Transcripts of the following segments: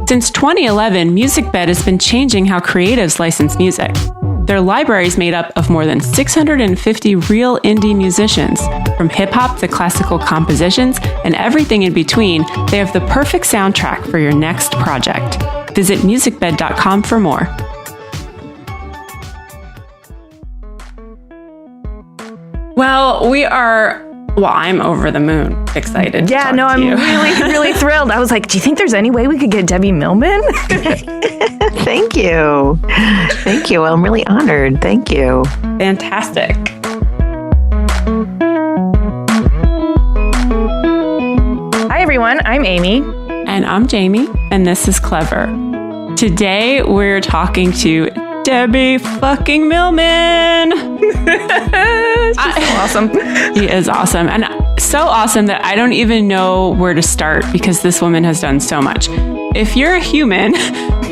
Since 2011, MusicBed has been changing how creatives license music. Their library is made up of more than 650 real indie musicians. From hip-hop to classical compositions and everything in between, they have the perfect soundtrack for your next project. Visit musicbed.com for more. Well, I'm over the moon excited. Yeah, no, I'm really thrilled. I was like, do you think there's any way we could get Debbie Millman? Thank you. Thank you. I'm really honored. Thank you. Fantastic. Hi, everyone. I'm Amy. And I'm Jamie, and this is Clever. Today, we're talking to Debbie fucking Millman. She's so awesome. He is awesome. And so awesome that I don't even know where to start because this woman has done so much. If you're a human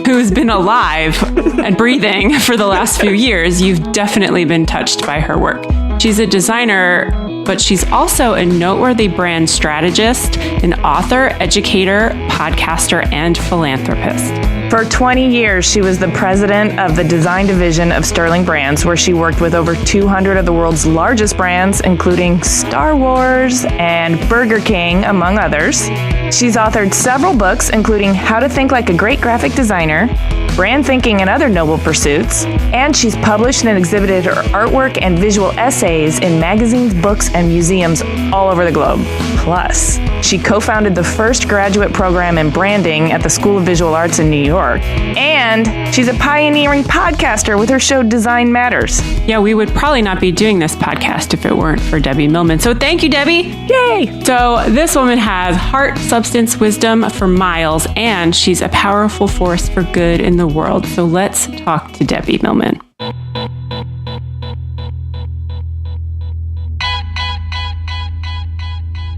who's been alive and breathing for the last few years, you've definitely been touched by her work. She's a designer, but she's also a noteworthy brand strategist, an author, educator, podcaster, and philanthropist. For 20 years, she was the president of the design division of Sterling Brands, where she worked with over 200 of the world's largest brands, including Star Wars and Burger King, among others. She's authored several books, including How to Think Like a Great Graphic Designer, Brand Thinking and Other Noble Pursuits, and she's published and exhibited her artwork and visual essays in magazines, books, and museums all over the globe. Plus, she co-founded the first graduate program in branding at the School of Visual Arts in New York. And she's a pioneering podcaster with her show Design Matters. Yeah, we would probably not be doing this podcast if it weren't for Debbie Millman. So thank you, Debbie. Yay! So this woman has heart, substance, wisdom for miles, and she's a powerful force for good in the world. So let's talk to Debbie Millman.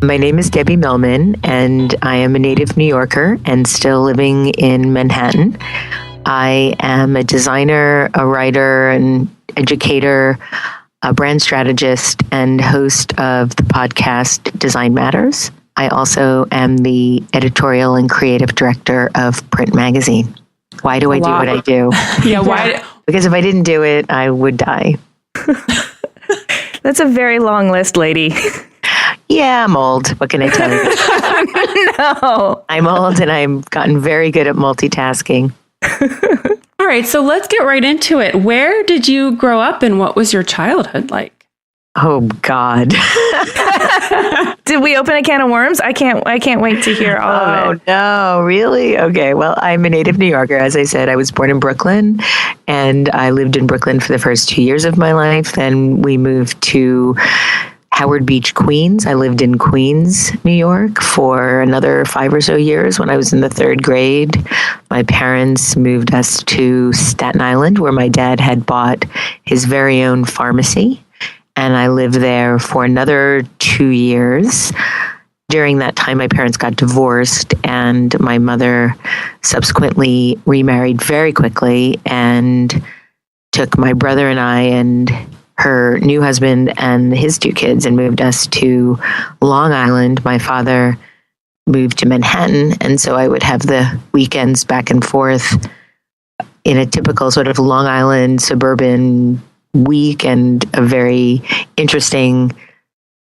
My name is Debbie Millman, and I am a native New Yorker and still living in Manhattan. I am a designer, a writer, an educator, a brand strategist, and host of the podcast Design Matters. I also am the editorial and creative director of Print Magazine. Why do I do what I do? Yeah, why? Because if I didn't do it, I would die. That's a very long list, lady. Yeah, I'm old. What can I tell you? No. I'm old and I've gotten very good at multitasking. All right, so let's get right into it. Where did you grow up and what was your childhood like? Oh, God. Did we open a can of worms? I can't wait to hear all of it. Oh, no, really? Okay, well, I'm a native New Yorker. As I said, I was born in Brooklyn, and I lived in Brooklyn for the first 2 years of my life. Then we moved to Howard Beach, Queens. I lived in Queens, New York for another 5 or so years. When I was in the third grade, my parents moved us to Staten Island, where my dad had bought his very own pharmacy. And I lived there for another 2 years. During that time, my parents got divorced, and my mother subsequently remarried very quickly and took my brother and I and her new husband and his 2 kids and moved us to Long Island. My father moved to Manhattan, and so I would have the weekends back and forth in a typical sort of Long Island suburban week and a very interesting,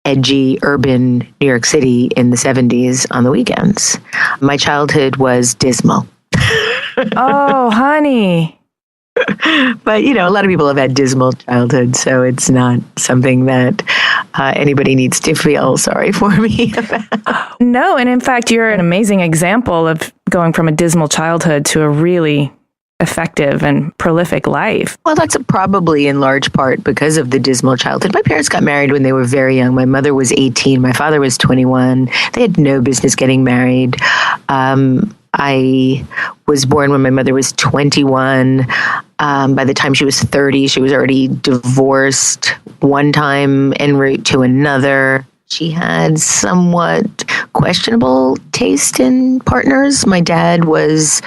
edgy, urban New York City in the 70s on the weekends. My childhood was dismal. Oh, honey. But, you know, a lot of people have had dismal childhoods, so it's not something that anybody needs to feel sorry for me about. No, and in fact, you're an amazing example of going from a dismal childhood to a really effective and prolific life. Well, that's probably in large part because of the dismal childhood. My parents got married when they were very young. My mother was 18. My father was 21. They had no business getting married. I was born when my mother was 21. By the time she was 30, she was already divorced one time en route to another. She had somewhat questionable taste in partners. My dad was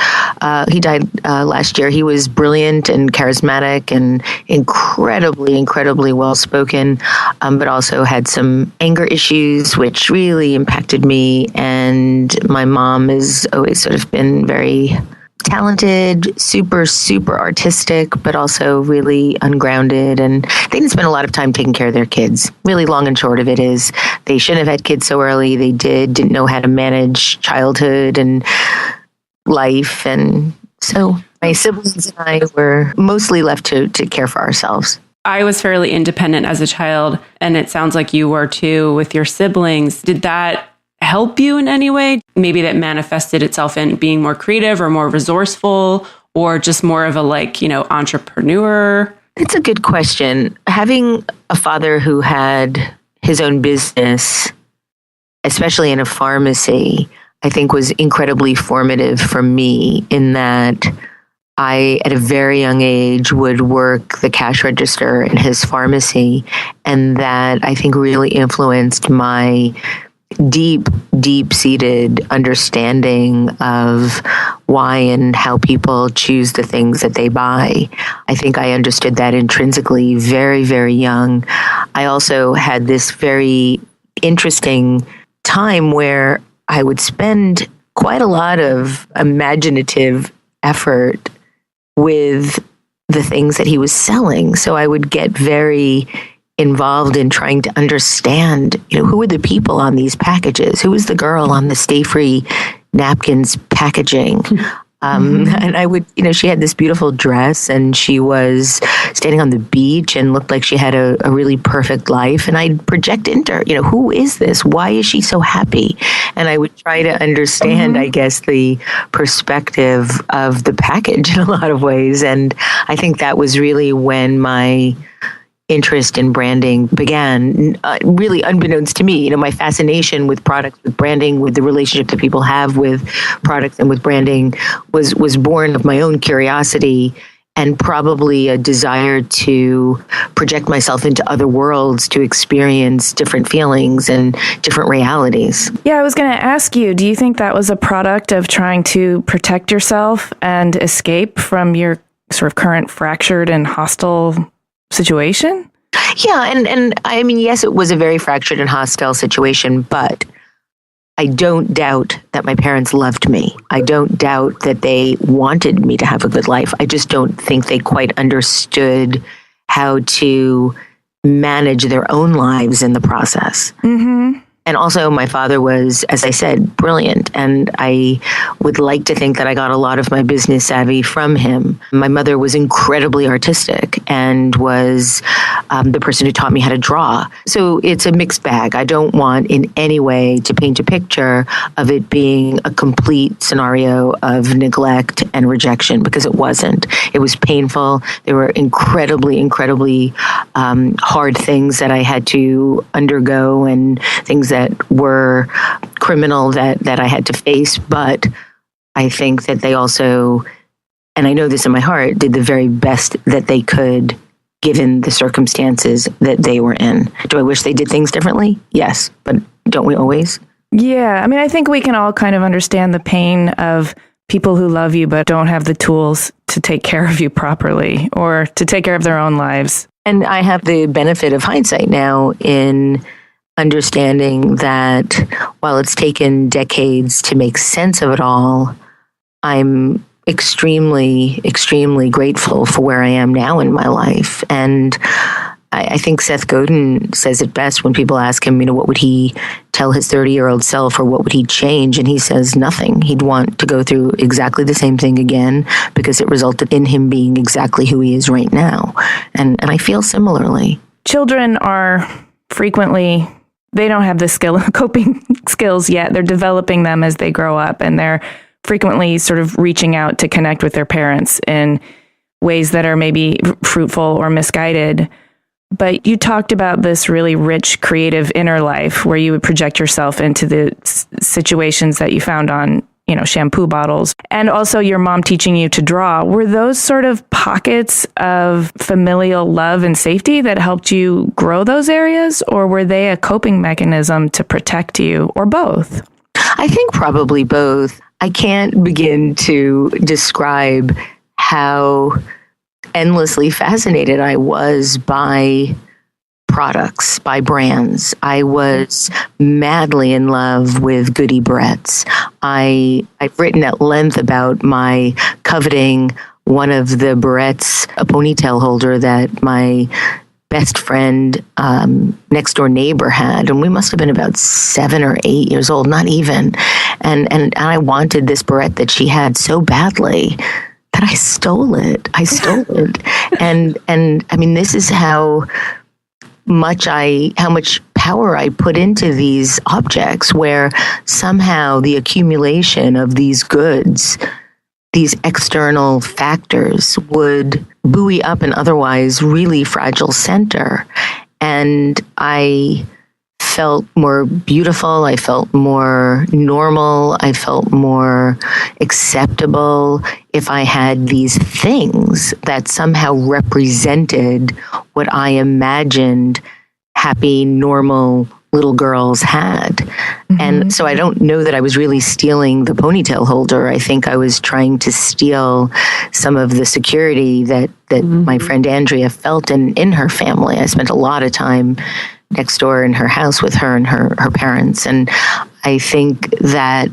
He died last year. He was brilliant and charismatic and incredibly well-spoken, but also had some anger issues, which really impacted me. And my mom has always sort of been very talented, super artistic, but also really ungrounded. And they didn't spend a lot of time taking care of their kids. Really, long and short of it is they shouldn't have had kids so early. They didn't know how to manage childhood and life. And so my siblings and I were mostly left to care for ourselves. I was fairly independent as a child, and it sounds like you were too with your siblings. Did that help you in any way? Maybe that manifested itself in being more creative or more resourceful, or just more of a entrepreneur? It's a good question. Having a father who had his own business, especially in a pharmacy, I think was incredibly formative for me in that I, at a very young age, would work the cash register in his pharmacy. And that I think really influenced my deep-seated understanding of why and how people choose the things that they buy. I think I understood that intrinsically very, very young. I also had this very interesting time where I would spend quite a lot of imaginative effort with the things that he was selling. So I would get very involved in trying to understand, who were the people on these packages? Who was the girl on the Stayfree napkins packaging? And I would, she had this beautiful dress and she was standing on the beach and looked like she had a really perfect life. And I'd project into her, who is this? Why is she so happy? And I would try to understand, I guess, the perspective of the package in a lot of ways. And I think that was really when my interest in branding began, really unbeknownst to me. My fascination with products, with branding, with the relationship that people have with products and with branding was born of my own curiosity and probably a desire to project myself into other worlds, to experience different feelings and different realities. Yeah, I was going to ask you, do you think that was a product of trying to protect yourself and escape from your sort of current fractured and hostile situation? Yeah, and I mean, yes, it was a very fractured and hostile situation, but I don't doubt that my parents loved me. I don't doubt that they wanted me to have a good life. I just don't think they quite understood how to manage their own lives in the process. Mm-hmm. And also, my father was, as I said, brilliant. And I would like to think that I got a lot of my business savvy from him. My mother was incredibly artistic and was the person who taught me how to draw. So it's a mixed bag. I don't want in any way to paint a picture of it being a complete scenario of neglect and rejection, because it wasn't. It was painful. There were incredibly hard things that I had to undergo and things that were criminal that I had to face. But I think that they also, and I know this in my heart, did the very best that they could given the circumstances that they were in. Do I wish they did things differently? Yes, but don't we always? Yeah, I mean, I think we can all kind of understand the pain of people who love you but don't have the tools to take care of you properly or to take care of their own lives. And I have the benefit of hindsight now in understanding that while it's taken decades to make sense of it all, I'm extremely grateful for where I am now in my life. And I think Seth Godin says it best when people ask him, what would he tell his 30-year-old self or what would he change? And he says nothing. He'd want to go through exactly the same thing again because it resulted in him being exactly who he is right now. And I feel similarly. Children are frequently, they don't have the coping skills yet. They're developing them as they grow up, and they're frequently sort of reaching out to connect with their parents in ways that are maybe fruitful or misguided. But you talked about this really rich, creative inner life where you would project yourself into the situations that you found on, shampoo bottles. And also your mom teaching you to draw. Were those sort of pockets of familial love and safety that helped you grow those areas? Or were they a coping mechanism to protect you, or both? I think probably both. I can't begin to describe how endlessly fascinated I was by products, by brands. I was madly in love with Goody Barrettes. I've written at length about my coveting one of the Barrettes, a ponytail holder that my best friend, next door neighbor had, and we must have been about 7 or 8 years old, not even. And I wanted this barrette that she had so badly that I stole it. And I mean, this is how much power I put into these objects, where somehow the accumulation of these goods, these external factors, would buoy up an otherwise really fragile center. And I felt more beautiful, I felt more normal, I felt more acceptable if I had these things that somehow represented what I imagined happy, normal little girls had. Mm-hmm. And so I don't know that I was really stealing the ponytail holder. I think I was trying to steal some of the security that my friend Andrea felt in her family. I spent a lot of time next door in her house with her and her parents. And I think that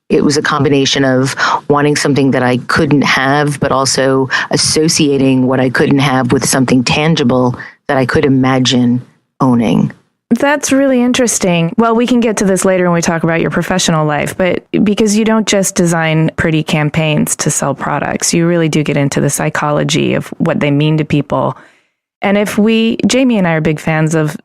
it was a combination of wanting something that I couldn't have, but also associating what I couldn't have with something tangible that I could imagine owning. That's really interesting. Well, we can get to this later when we talk about your professional life, but because you don't just design pretty campaigns to sell products, you really do get into the psychology of what they mean to people. And Jamie and I are big fans of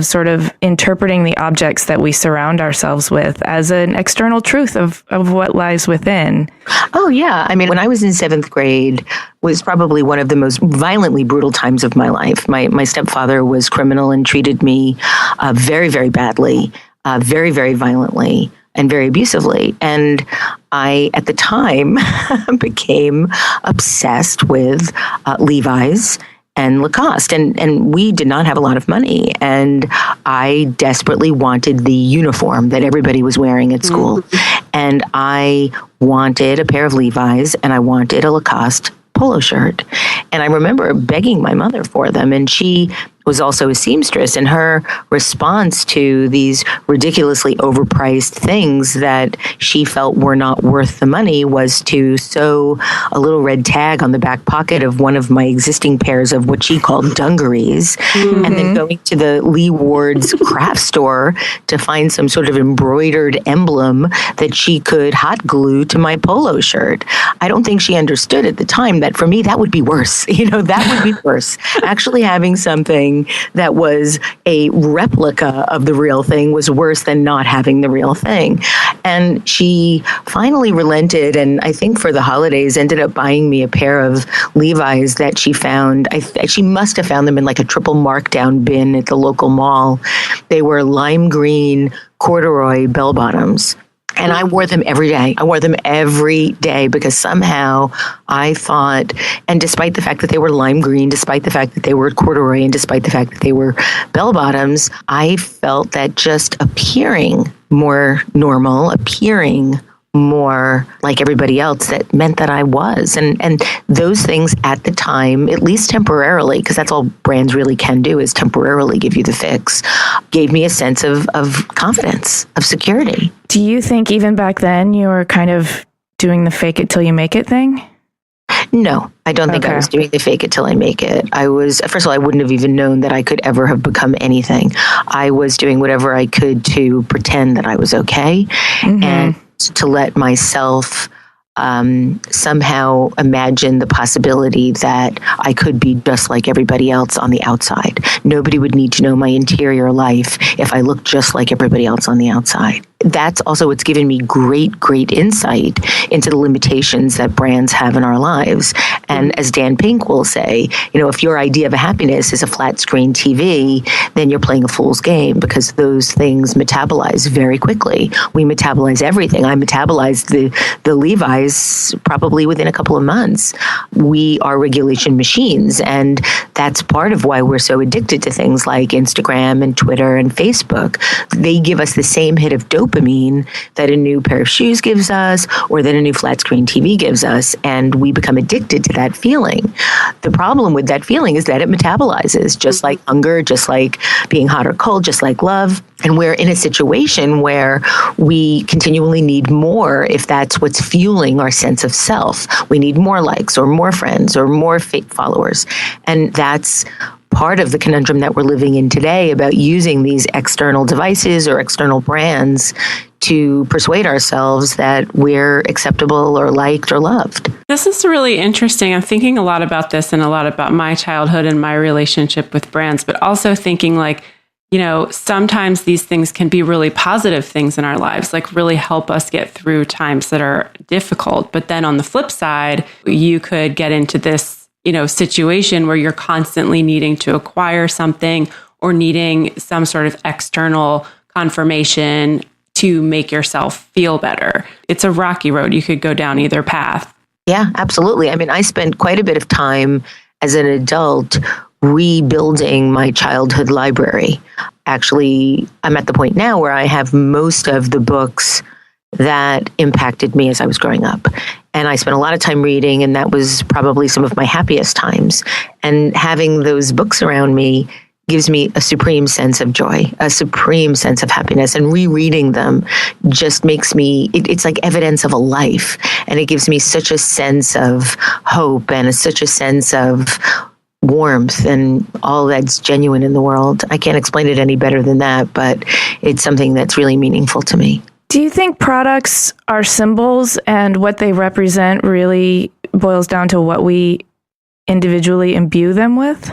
sort of interpreting the objects that we surround ourselves with as an external truth of what lies within. Oh, yeah. I mean, when I was in 7th grade was probably one of the most violently brutal times of my life. My stepfather was criminal and treated me very, very badly, very, very violently, and very abusively. And I, at the time, became obsessed with Levi's and Lacoste. And we did not have a lot of money. And I desperately wanted the uniform that everybody was wearing at school. Mm-hmm. And I wanted a pair of Levi's and I wanted a Lacoste polo shirt. And I remember begging my mother for them. And she was also a seamstress, and her response to these ridiculously overpriced things that she felt were not worth the money was to sew a little red tag on the back pocket of one of my existing pairs of what she called dungarees, and then going to the Lee Ward's craft store to find some sort of embroidered emblem that she could hot glue to my polo shirt. I don't think she understood at the time that for me, that would be worse. That would be worse. Actually having something that was a replica of the real thing was worse than not having the real thing. And she finally relented, and I think for the holidays ended up buying me a pair of Levi's that she found. She must have found them in like a triple markdown bin at the local mall. They were lime green corduroy bell bottoms. And I wore them every day. I wore them every day because somehow I thought, and despite the fact that they were lime green, despite the fact that they were corduroy, and despite the fact that they were bell bottoms, I felt that just appearing more normal, appearing more like everybody else, that meant that I was. And those things at the time, at least temporarily, because that's all brands really can do is temporarily give you the fix, gave me a sense of confidence, of security. Do you think even back then you were kind of doing the fake it till you make it thing? No, I don't think I was doing the fake it till I make it. First of all, I wouldn't have even known that I could ever have become anything. I was doing whatever I could to pretend that I was okay, and to let myself somehow imagine the possibility that I could be just like everybody else on the outside. Nobody would need to know my interior life if I looked just like everybody else on the outside. That's also what's given me great, great insight into the limitations that brands have in our lives. And as Dan Pink will say, if your idea of a happiness is a flat screen TV, then you're playing a fool's game, because those things metabolize very quickly. We metabolize everything. I metabolized the Levi's probably within a couple of months. We are regulation machines, and that's part of why we're so addicted to things like Instagram and Twitter and Facebook. They give us the same hit of dopamine dopamine that a new pair of shoes gives us or that a new flat screen TV gives us, and we become addicted to that feeling. The problem with that feeling is that it metabolizes, just like hunger, just like being hot or cold, just like love. And we're in a situation where we continually need more if that's what's fueling our sense of self. We need more likes or more friends or more fake followers. And that's part of the conundrum that we're living in today about using these external devices or external brands to persuade ourselves that we're acceptable or liked or loved. This is really interesting. I'm thinking a lot about this and a lot about my childhood and my relationship with brands, but also thinking like, you know, sometimes these things can be really positive things in our lives, like really help us get through times that are difficult. But then on the flip side, you could get into this, you know, situation where you're constantly needing to acquire something or needing some sort of external confirmation to make yourself feel better. It's a rocky road. You could go down either path. Yeah, absolutely. I mean, I spent quite a bit of time as an adult rebuilding my childhood library. Actually, I'm at the point now where I have most of the books that impacted me as I was growing up. And I spent a lot of time reading, and that was probably some of my happiest times. And having those books around me gives me a supreme sense of joy, a supreme sense of happiness. And rereading them just makes me, it's like evidence of a life. And it gives me such a sense of hope and such a sense of warmth and all that's genuine in the world. I can't explain it any better than that, but it's something that's really meaningful to me. Do you think products are symbols and what they represent really boils down to what we individually imbue them with?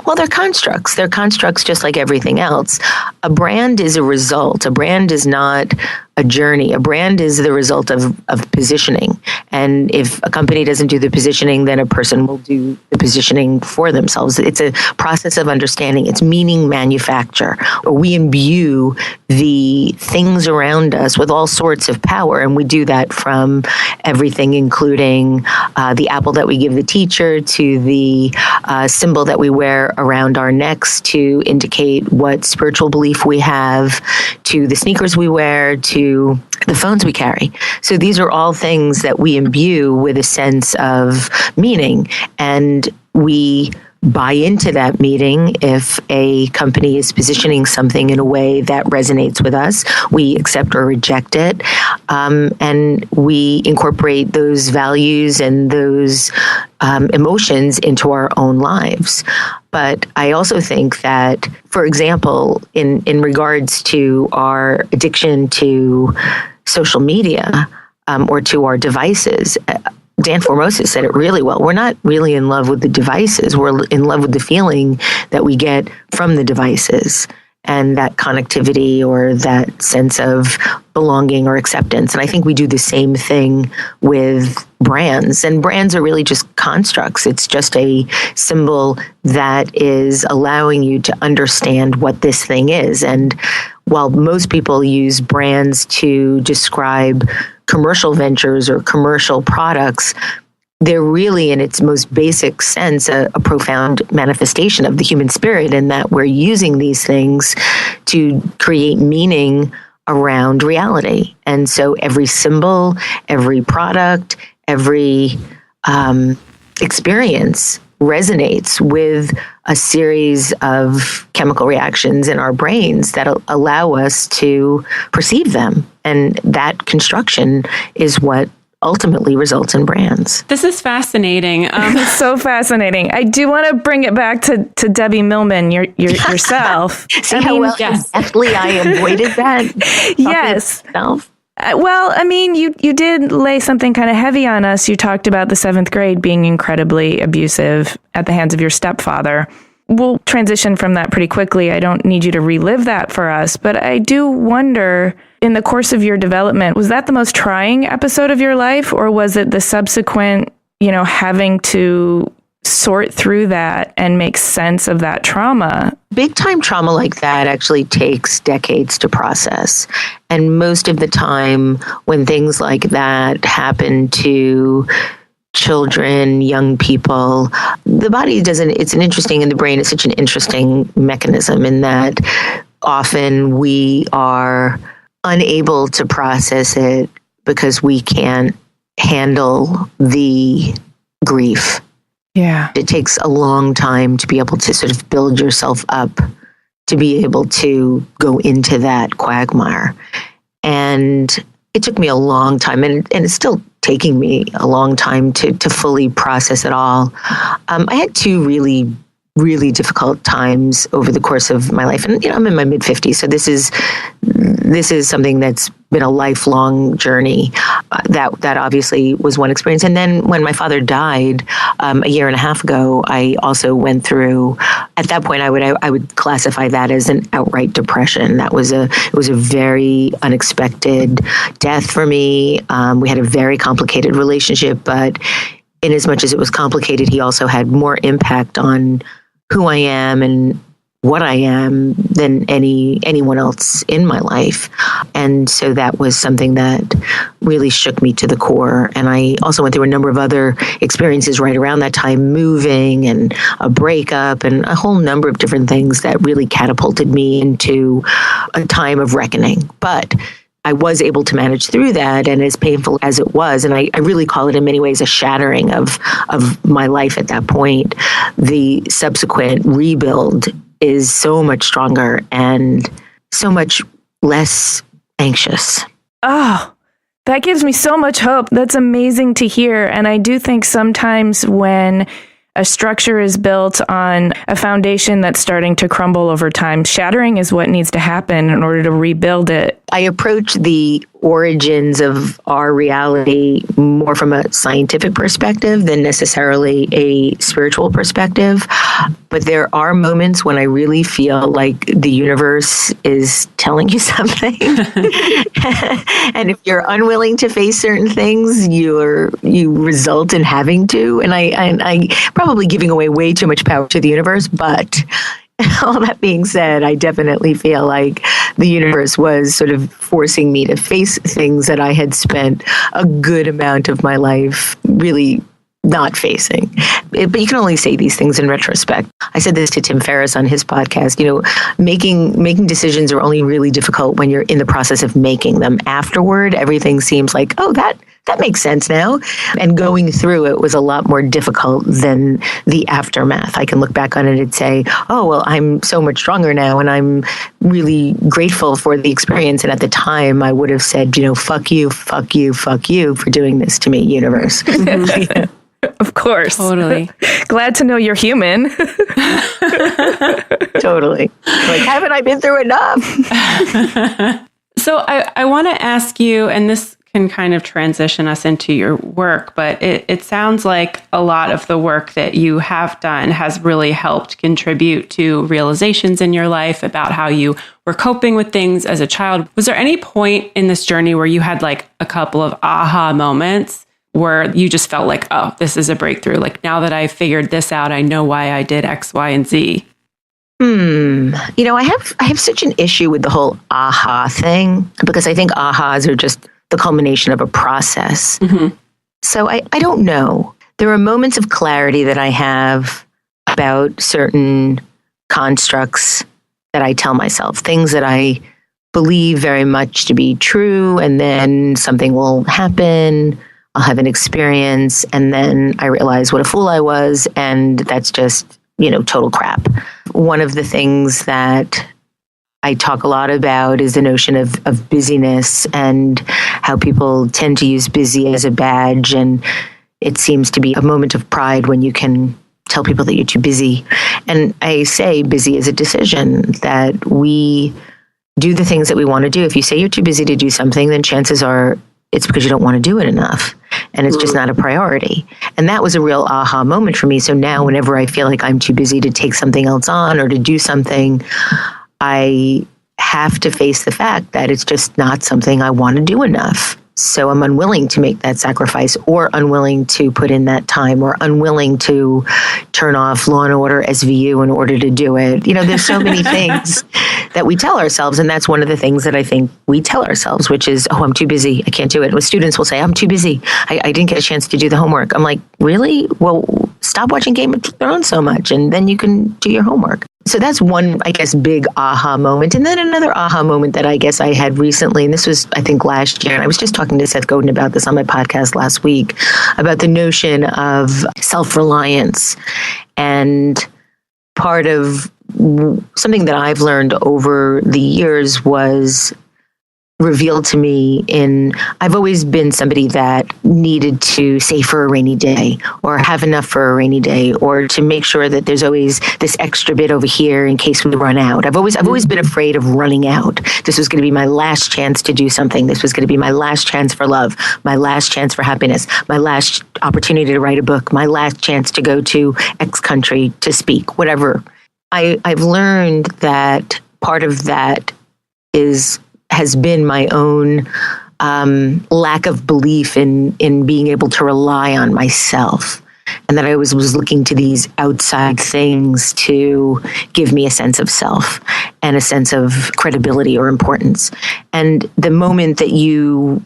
Well, they're constructs. They're constructs just like everything else. A brand is a result. A brand is not a journey. A brand is the result of positioning. And if a company doesn't do the positioning, then a person will do the positioning for themselves. It's a process of understanding. It's meaning manufacture. We imbue the things around us with all sorts of power. And we do that from everything, including the apple that we give the teacher to the symbol that we wear around our necks to indicate what spiritual belief we have, to the sneakers we wear, to the phones we carry. So these are all things that we imbue with a sense of meaning, and we buy into that meaning. If a company is positioning something in a way that resonates with us, we accept or reject it, and we incorporate those values and those emotions into our own lives. But I also think that, for example, in regards to our addiction to social media or to our devices, Dan Formosa said it really well. We're not really in love with the devices. We're in love with the feeling that we get from the devices and that connectivity or that sense of belonging or acceptance. And I think we do the same thing with brands. And brands are really just constructs. It's just a symbol that is allowing you to understand what this thing is. And while most people use brands to describe commercial ventures or commercial products, they're really, in its most basic sense, a profound manifestation of the human spirit, in that we're using these things to create meaning around reality. And so every symbol, every product, every experience resonates with a series of chemical reactions in our brains that allow us to perceive them. And that construction is what ultimately results in brands. This is fascinating. It's so fascinating. I do want to bring it back to Debbie Millman, yourself. See how well deftly I avoided that? Yes. Well, I mean, you did lay something kind of heavy on us. You talked about the 7th grade being incredibly abusive at the hands of your stepfather. We'll transition from that pretty quickly. I don't need you to relive that for us, but I do wonder, in the course of your development, was that the most trying episode of your life, or was it the subsequent, having to sort through that and make sense of that trauma? Big time trauma like that actually takes decades to process. And most of the time when things like that happen to children, young people, the body and the brain is such an interesting mechanism in that often we are unable to process it because we can't handle the grief. Yeah. It takes a long time to be able to sort of build yourself up to be able to go into that quagmire. And it took me a long time, and it's still taking me a long time to fully process it all. I had two really, really difficult times over the course of my life. And, I'm in my mid-50s, so this is something that's been a lifelong journey. That obviously was one experience. And then when my father died a year and a half ago, I also went through, at that point, I would classify that as an outright depression. It was a very unexpected death for me. We had a very complicated relationship, but in as much as it was complicated, he also had more impact on who I am and what I am than anyone else in my life. And so that was something that really shook me to the core. And I also went through a number of other experiences right around that time, moving and a breakup and a whole number of different things that really catapulted me into a time of reckoning. But I was able to manage through that, and as painful as it was, and I really call it in many ways a shattering of my life at that point, the subsequent rebuild is so much stronger and so much less anxious. Oh, that gives me so much hope. That's amazing to hear. And I do think sometimes when a structure is built on a foundation that's starting to crumble over time, shattering is what needs to happen in order to rebuild it. I approach the origins of our reality more from a scientific perspective than necessarily a spiritual perspective. But there are moments when I really feel like the universe is telling you something. And if you're unwilling to face certain things, you result in having to. And I probably giving away way too much power to the universe, but all that being said, I definitely feel like the universe was sort of forcing me to face things that I had spent a good amount of my life really not facing. But you can only say these things in retrospect. I said this to Tim Ferriss on his podcast. Making decisions are only really difficult when you're in the process of making them. Afterward, everything seems like, oh, that makes sense now. And going through it was a lot more difficult than the aftermath. I can look back on it and say, oh, well, I'm so much stronger now, and I'm really grateful for the experience. And at the time, I would have said, fuck you for doing this to me, universe. Yeah. Of course. Totally. Glad to know you're human. Totally. Like, haven't I been through enough? So I want to ask you, and this can kind of transition us into your work, but it sounds like a lot of the work that you have done has really helped contribute to realizations in your life about how you were coping with things as a child. Was there any point in this journey where you had like a couple of aha moments where you just felt like, oh, this is a breakthrough? Like, now that I figured this out, I know why I did X, Y, and Z. I have such an issue with the whole aha thing, because I think ahas are just the culmination of a process. Mm-hmm. So I don't know. There are moments of clarity that I have about certain constructs that I tell myself, things that I believe very much to be true, and then something will happen. I'll have an experience, and then I realize what a fool I was, and that's just, total crap. One of the things that I talk a lot about is the notion of busyness, and how people tend to use busy as a badge, and it seems to be a moment of pride when you can tell people that you're too busy. And I say busy is a decision, that we do the things that we want to do. If you say you're too busy to do something, then chances are it's because you don't want to do it enough, and it's just not a priority. And that was a real aha moment for me. So now whenever I feel like I'm too busy to take something else on or to do something, I have to face the fact that it's just not something I want to do enough. So I'm unwilling to make that sacrifice, or unwilling to put in that time, or unwilling to turn off Law & Order SVU in order to do it. There's so many things that we tell ourselves. And that's one of the things that I think we tell ourselves, which is, oh, I'm too busy, I can't do it. With students will say, I'm too busy, I didn't get a chance to do the homework. I'm like, really? Well, stop watching Game of Thrones so much, and then you can do your homework. So that's one, I guess, big aha moment. And then another aha moment that I guess I had recently, and this was, I think, last year, and I was just talking to Seth Godin about this on my podcast last week, about the notion of self-reliance. And part of something that I've learned over the years was revealed to me I've always been somebody that needed to save for a rainy day, or have enough for a rainy day, or to make sure that there's always this extra bit over here in case we run out. I've always been afraid of running out. This was going to be my last chance to do something. This was going to be my last chance for love, my last chance for happiness, my last opportunity to write a book, my last chance to go to X country to speak, whatever. I've learned that part of that has been my own lack of belief in being able to rely on myself, and that I was looking to these outside things to give me a sense of self and a sense of credibility or importance. And the moment that you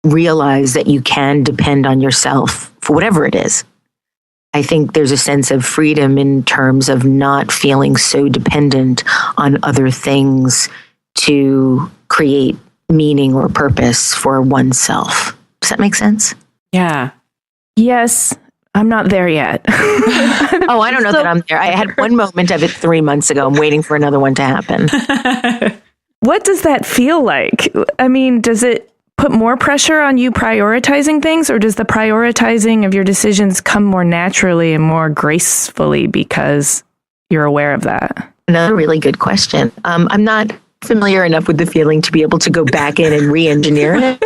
realize that you can depend on yourself for whatever it is, I think there's a sense of freedom in terms of not feeling so dependent on other things to create meaning or purpose for oneself. Does that make sense? Yeah. Yes. I'm not there yet. Oh, I don't know that I'm there. I had one moment of it 3 months ago. I'm waiting for another one to happen. What does that feel like? I mean, does it put more pressure on you prioritizing things, or does the prioritizing of your decisions come more naturally and more gracefully because you're aware of that? Another really good question. I'm not familiar enough with the feeling to be able to go back in and re-engineer it.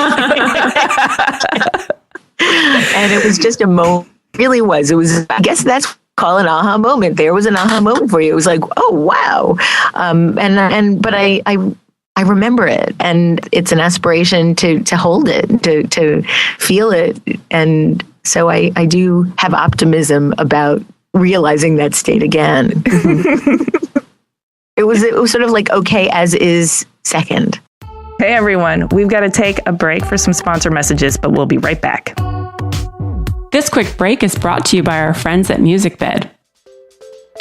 And it was just a moment. Really was. It was, I guess that's call an aha moment. There was an aha moment for you. It was like, oh, wow. But I remember it, and it's an aspiration to hold it, to feel it. And so I do have optimism about realizing that state again. It was sort of like okay as is second. Hey everyone, we've got to take a break for some sponsor messages, but we'll be right back. This quick break is brought to you by our friends at MusicBed.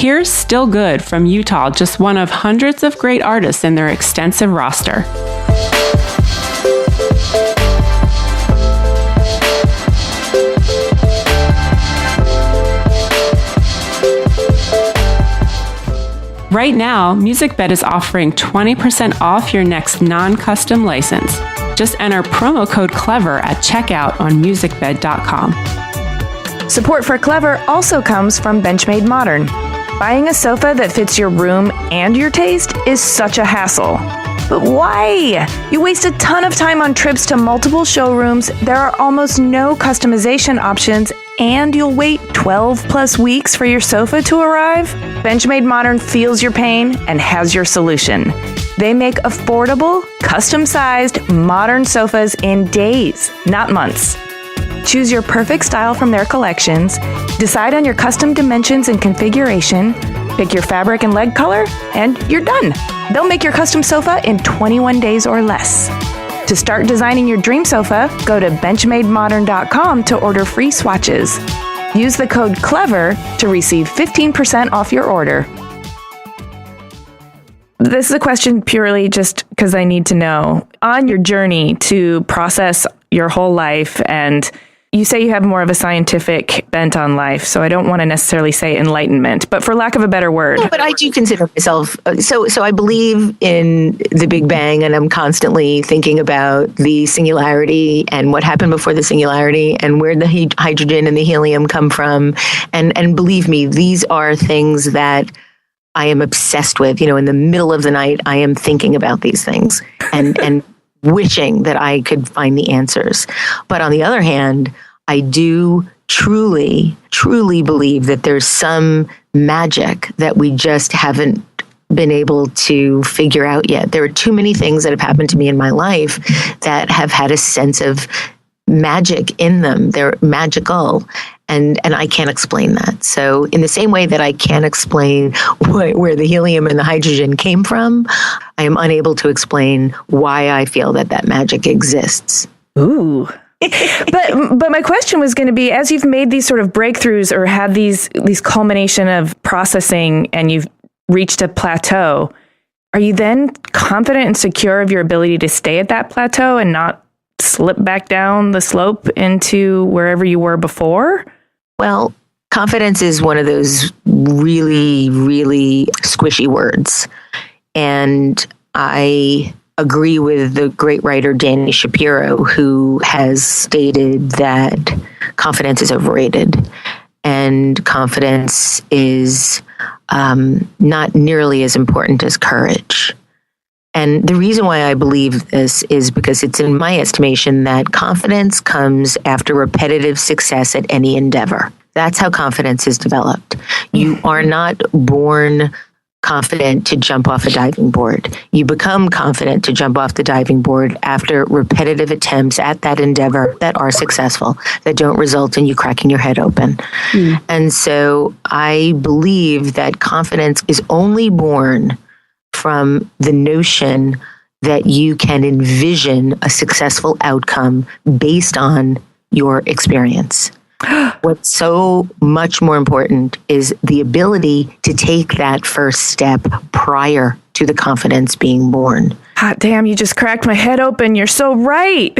Here's Still Good from Utah, just one of hundreds of great artists in their extensive roster. Right now, MusicBed is offering 20% off your next non-custom license. Just enter promo code CLEVER at checkout on musicbed.com. Support for Clever also comes from Benchmade Modern. Buying a sofa that fits your room and your taste is such a hassle. But why? You waste a ton of time on trips to multiple showrooms, there are almost no customization options, and you'll wait 12 plus weeks for your sofa to arrive? Benchmade Modern feels your pain and has your solution. They make affordable, custom-sized, modern sofas in days, not months. Choose your perfect style from their collections, decide on your custom dimensions and configuration, pick your fabric and leg color, and you're done. They'll make your custom sofa in 21 days or less. To start designing your dream sofa, go to benchmademodern.com to order free swatches. Use the code CLEVER to receive 15% off your order. This is a question purely just because I need to know. On your journey to process your whole life, and you say you have more of a scientific bent on life, so I don't want to necessarily say enlightenment, but for lack of a better word. No, but I do consider myself, so I believe in the Big Bang, and I'm constantly thinking about the singularity and what happened before the singularity and where the hydrogen and the helium come from. And believe me, these are things that I am obsessed with. You know, in the middle of the night, I am thinking about these things and wishing that I could find the answers. But on the other hand, I do truly believe that there's some magic that we just haven't been able to figure out yet. There are too many things that have happened to me in my life that have had a sense of magic in them. They're magical. And I can't explain that. So in the same way that I can't explain where the helium and the hydrogen came from, I am unable to explain why I feel that magic exists. Ooh, But my question was going to be, as you've made these sort of breakthroughs or had these culmination of processing and you've reached a plateau, are you then confident and secure of your ability to stay at that plateau and not slip back down the slope into wherever you were before? Well, confidence is one of those really, really squishy words. And I agree with the great writer Dani Shapiro, who has stated that confidence is overrated and confidence is not nearly as important as courage. And the reason why I believe this is because it's in my estimation that confidence comes after repetitive success at any endeavor. That's how confidence is developed. You are not born confident to jump off a diving board. You become confident to jump off the diving board after repetitive attempts at that endeavor that are successful, that don't result in you cracking your head open. And so I believe that confidence is only born from the notion that you can envision a successful outcome based on your experience. What's so much more important is the ability to take that first step prior to the confidence being born. Hot damn, you just cracked my head open. You're so right.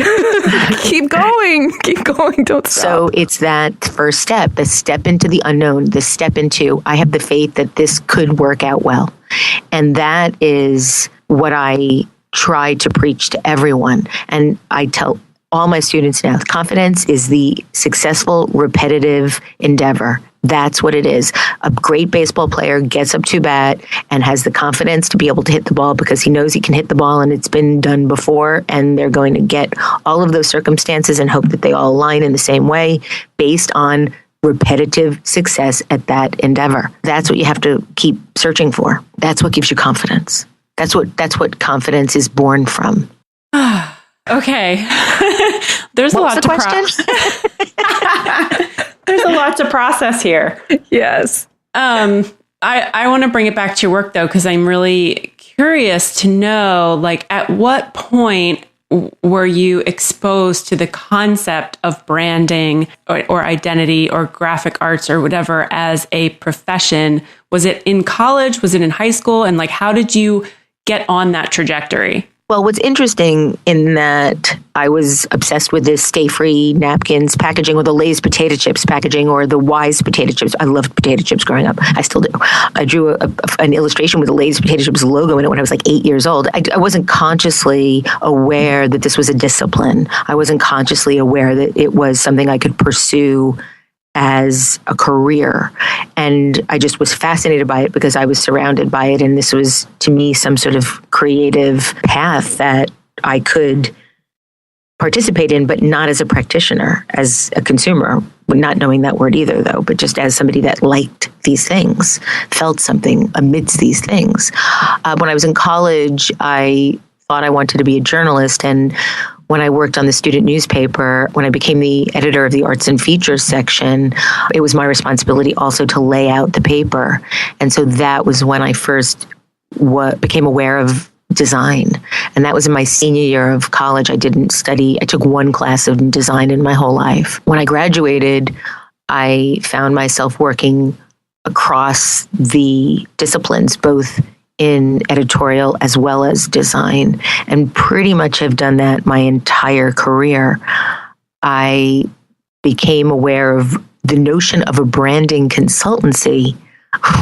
Keep going. Keep going. Don't stop. So it's that first step, the step into the unknown, the step into, I have the faith that this could work out well. And that is what I try to preach to everyone. And I tell all my students now, confidence is the successful, repetitive endeavor. That's what it is. A great baseball player gets up to bat and has the confidence to be able to hit the ball because he knows he can hit the ball and it's been done before, and they're going to get all of those circumstances and hope that they all align in the same way based on repetitive success at that endeavor. That's what you have to keep searching for. That's what gives you confidence. That's what confidence is born from. Okay. There's a lot to process. There's a lot to process here. Yes. I want to bring it back to your work though, because I'm really curious to know, like, at what point were you exposed to the concept of branding or identity or graphic arts or whatever as a profession? Was it in college? Was it in high school? And like, how did you get on that trajectory? Well, what's interesting in that I was obsessed with this Stayfree napkins packaging, or the Lay's potato chips packaging, or the Wise potato chips. I loved potato chips growing up. I still do. I drew an illustration with the Lay's potato chips logo in it when I was like 8 years old. I wasn't consciously aware that this was a discipline. I wasn't consciously aware that it was something I could pursue as a career. And I just was fascinated by it because I was surrounded by it. And this was, to me, some sort of creative path that I could participate in, but not as a practitioner, as a consumer, not knowing that word either, though, but just as somebody that liked these things, felt something amidst these things. When I was in college, I thought I wanted to be a journalist. And when I worked on the student newspaper, when I became the editor of the arts and features section, it was my responsibility also to lay out the paper. And so that was when I first became aware of design. And that was in my senior year of college. I didn't study. I took one class of design in my whole life. When I graduated, I found myself working across the disciplines, both in editorial as well as design, and pretty much have done that my entire career. I became aware of the notion of a branding consultancy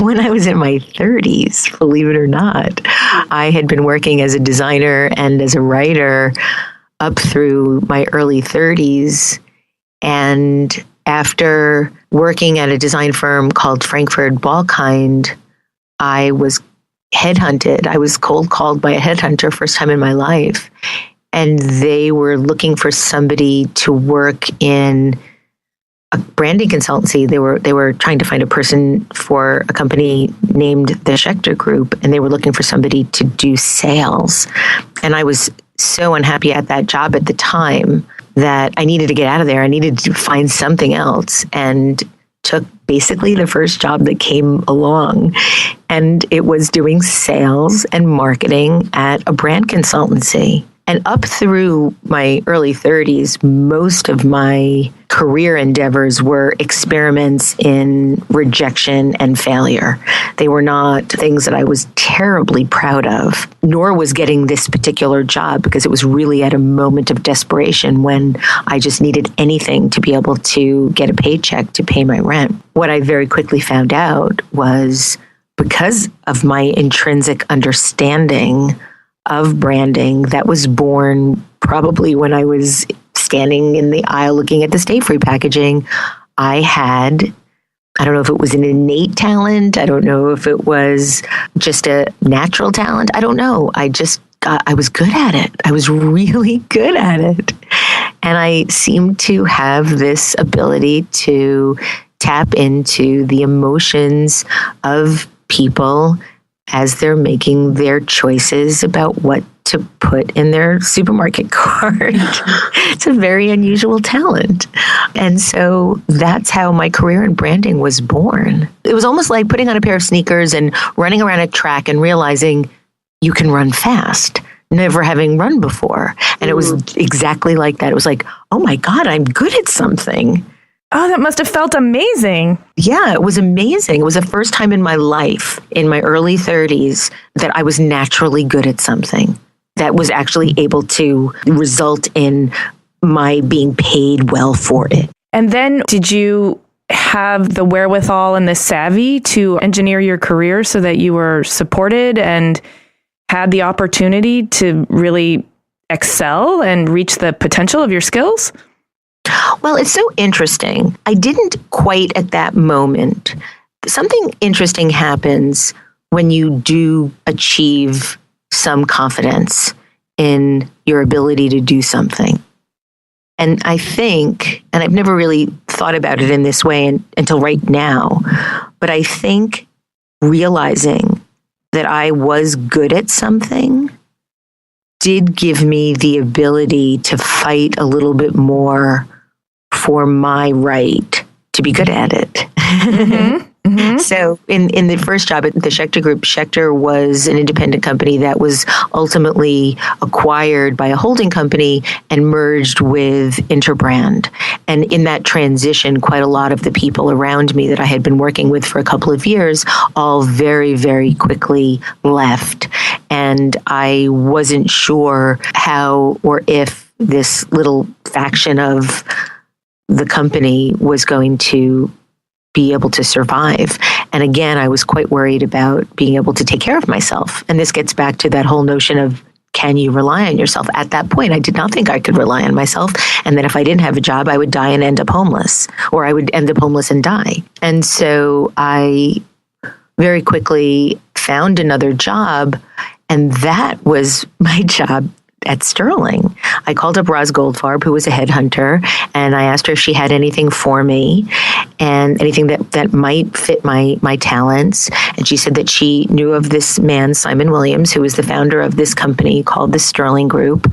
when I was in my 30s, believe it or not. I had been working as a designer and as a writer up through my early 30s. And after working at a design firm called Frankfurt Ballkind, I was headhunted. I was cold called by a headhunter, first time in my life. And they were looking for somebody to work in a branding consultancy. They were trying to find a person for a company named the Schechter Group, and they were looking for somebody to do sales. And I was so unhappy at that job at the time that I needed to get out of there. I needed to find something else, and took basically the first job that came along. And it was doing sales and marketing at a brand consultancy. And up through my early 30s, most of my career endeavors were experiments in rejection and failure. They were not things that I was terribly proud of, nor was getting this particular job, because it was really at a moment of desperation when I just needed anything to be able to get a paycheck to pay my rent. What I very quickly found out was, because of my intrinsic understanding of branding that was born probably when I was standing in the aisle looking at the Stayfree packaging, I don't know if it was an innate talent. I don't know if it was just a natural talent. I don't know. I was good at it. I was really good at it. And I seemed to have this ability to tap into the emotions of people as they're making their choices about what to put in their supermarket cart. It's a very unusual talent. And so that's how my career in branding was born. It was almost like putting on a pair of sneakers and running around a track and realizing you can run fast, never having run before. And it was exactly like that. It was like, oh my God, I'm good at something. Oh, that must have felt amazing. Yeah, it was amazing. It was the first time in my life, in my early 30s, that I was naturally good at something that was actually able to result in my being paid well for it. And then did you have the wherewithal and the savvy to engineer your career so that you were supported and had the opportunity to really excel and reach the potential of your skills? Well, it's so interesting. I didn't quite at that moment. Something interesting happens when you do achieve some confidence in your ability to do something. And I think, and I've never really thought about it in this way until right now, but I think realizing that I was good at something did give me the ability to fight a little bit more for my right to be good at it. Mm-hmm. Mm-hmm. So in the first job at the Schechter Group, Schechter was an independent company that was ultimately acquired by a holding company and merged with Interbrand. And in that transition, quite a lot of the people around me that I had been working with for a couple of years all very, very quickly left. And I wasn't sure how or if this little faction of the company was going to be able to survive. And again, I was quite worried about being able to take care of myself. And this gets back to that whole notion of, can you rely on yourself? At that point, I did not think I could rely on myself. And that if I didn't have a job, I would die and end up homeless, or I would end up homeless and die. And so I very quickly found another job. And that was my job at Sterling. I called up Roz Goldfarb, who was a headhunter, and I asked her if she had anything for me and anything that might fit my talents. And she said that she knew of this man, Simon Williams, who was the founder of this company called the Sterling Group.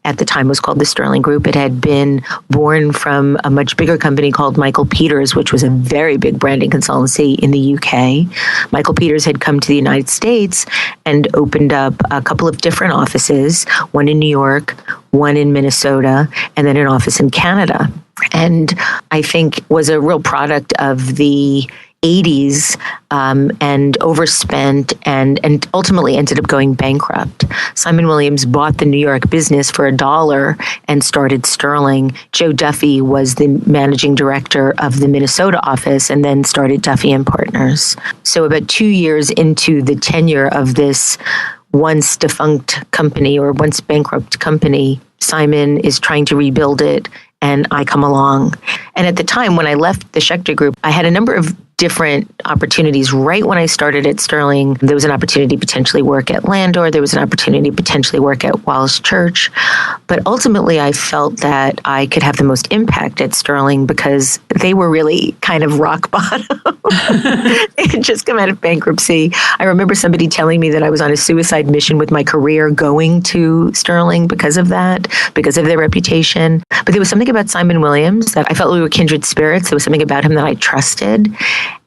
At the time, it was called the Sterling Group. It had been born from a much bigger company called Michael Peters, which was a very big branding consultancy in the UK. Michael Peters had come to the United States and opened up a couple of different offices, one in New York, one in Minnesota, and then an office in Canada. And I think was a real product of the 80s and overspent and ultimately ended up going bankrupt. Simon Williams bought the New York business for $1 and started Sterling. Joe Duffy was the managing director of the Minnesota office and then started Duffy and Partners. So about 2 years into the tenure of this once defunct company or once bankrupt company, Simon is trying to rebuild it, and I come along. And at the time when I left the Schechter Group, I had a number of different opportunities. Right when I started at Sterling, there was an opportunity to potentially work at Landor. There was an opportunity to potentially work at Wallace Church. But ultimately, I felt that I could have the most impact at Sterling because they were really kind of rock bottom. They had just come out of bankruptcy. I remember somebody telling me that I was on a suicide mission with my career going to Sterling because of that, because of their reputation. But there was something about Simon Williams that I felt we were kindred spirits. There was something about him that I trusted.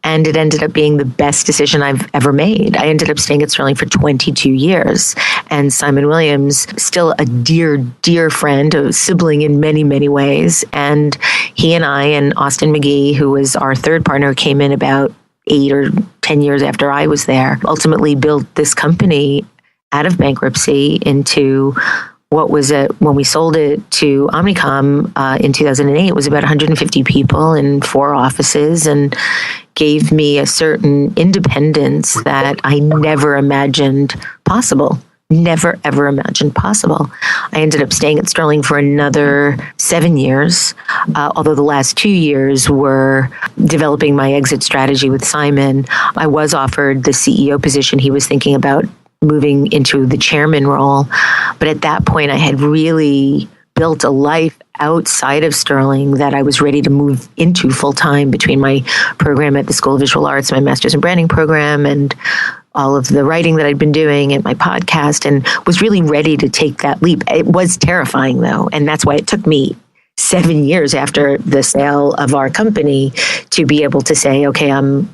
And it ended up being the best decision I've ever made. I ended up staying at Sterling for 22 years. And Simon Williams, still a dear, dear friend, a sibling in many, many ways. And he and I and Austin McGee, who was our third partner, came in about 8 or 10 years after I was there, ultimately built this company out of bankruptcy into what was when we sold it to Omnicom in 2008, it was about 150 people in 4 offices, and gave me a certain independence that I never imagined possible. Never, ever imagined possible. I ended up staying at Sterling for another 7 years, although the last 2 years were developing my exit strategy with Simon. I was offered the CEO position. He was thinking about moving into the chairman role. But at that point, I had really built a life outside of Sterling that I was ready to move into full time between my program at the School of Visual Arts, my master's in branding program, and all of the writing that I'd been doing and my podcast, and was really ready to take that leap. It was terrifying, though. And that's why it took me 7 years after the sale of our company to be able to say, okay, I'm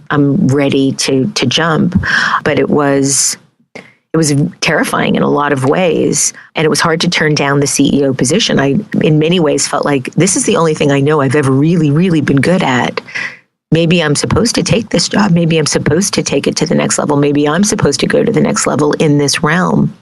ready to jump. But it was terrifying in a lot of ways. And it was hard to turn down the CEO position. I, in many ways, felt like this is the only thing I know I've ever really, really been good at. Maybe I'm supposed to take this job. Maybe I'm supposed to take it to the next level. Maybe I'm supposed to go to the next level in this realm.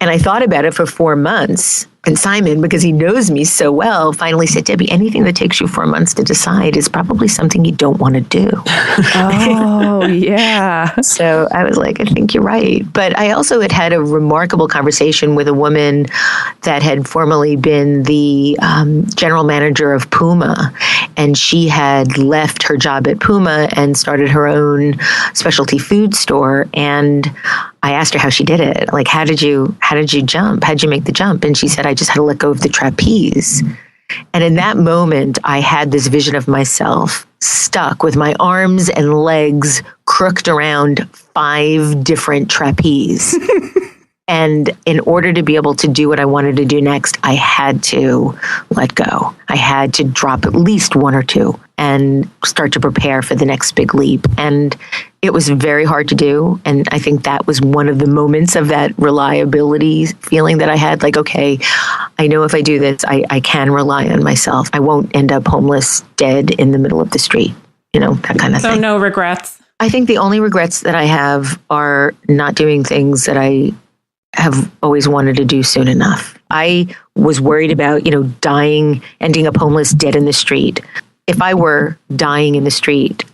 And I thought about it for 4 months. And Simon, because he knows me so well, finally said, Debbie, anything that takes you 4 months to decide is probably something you don't want to do. Oh, yeah. So I was like, I think you're right. But I also had a remarkable conversation with a woman that had formerly been the general manager of Puma. And she had left her job at Puma and started her own specialty food store. And I asked her how she did it. Like, how did you jump? How did you make the jump? And she said, I just had to let go of the trapeze. And in that moment, I had this vision of myself stuck with my arms and legs crooked around 5 different trapeze. And in order to be able to do what I wanted to do next, I had to let go. I had to drop at least 1 or 2 and start to prepare for the next big leap. And it was very hard to do. And I think that was one of the moments of that reliability feeling that I had. Like, okay, I know if I do this, I can rely on myself. I won't end up homeless, dead in the middle of the street, that kind of thing. So no regrets? I think the only regrets that I have are not doing things that I have always wanted to do soon enough. I was worried about, dying, ending up homeless, dead in the street. If I were dying in the street,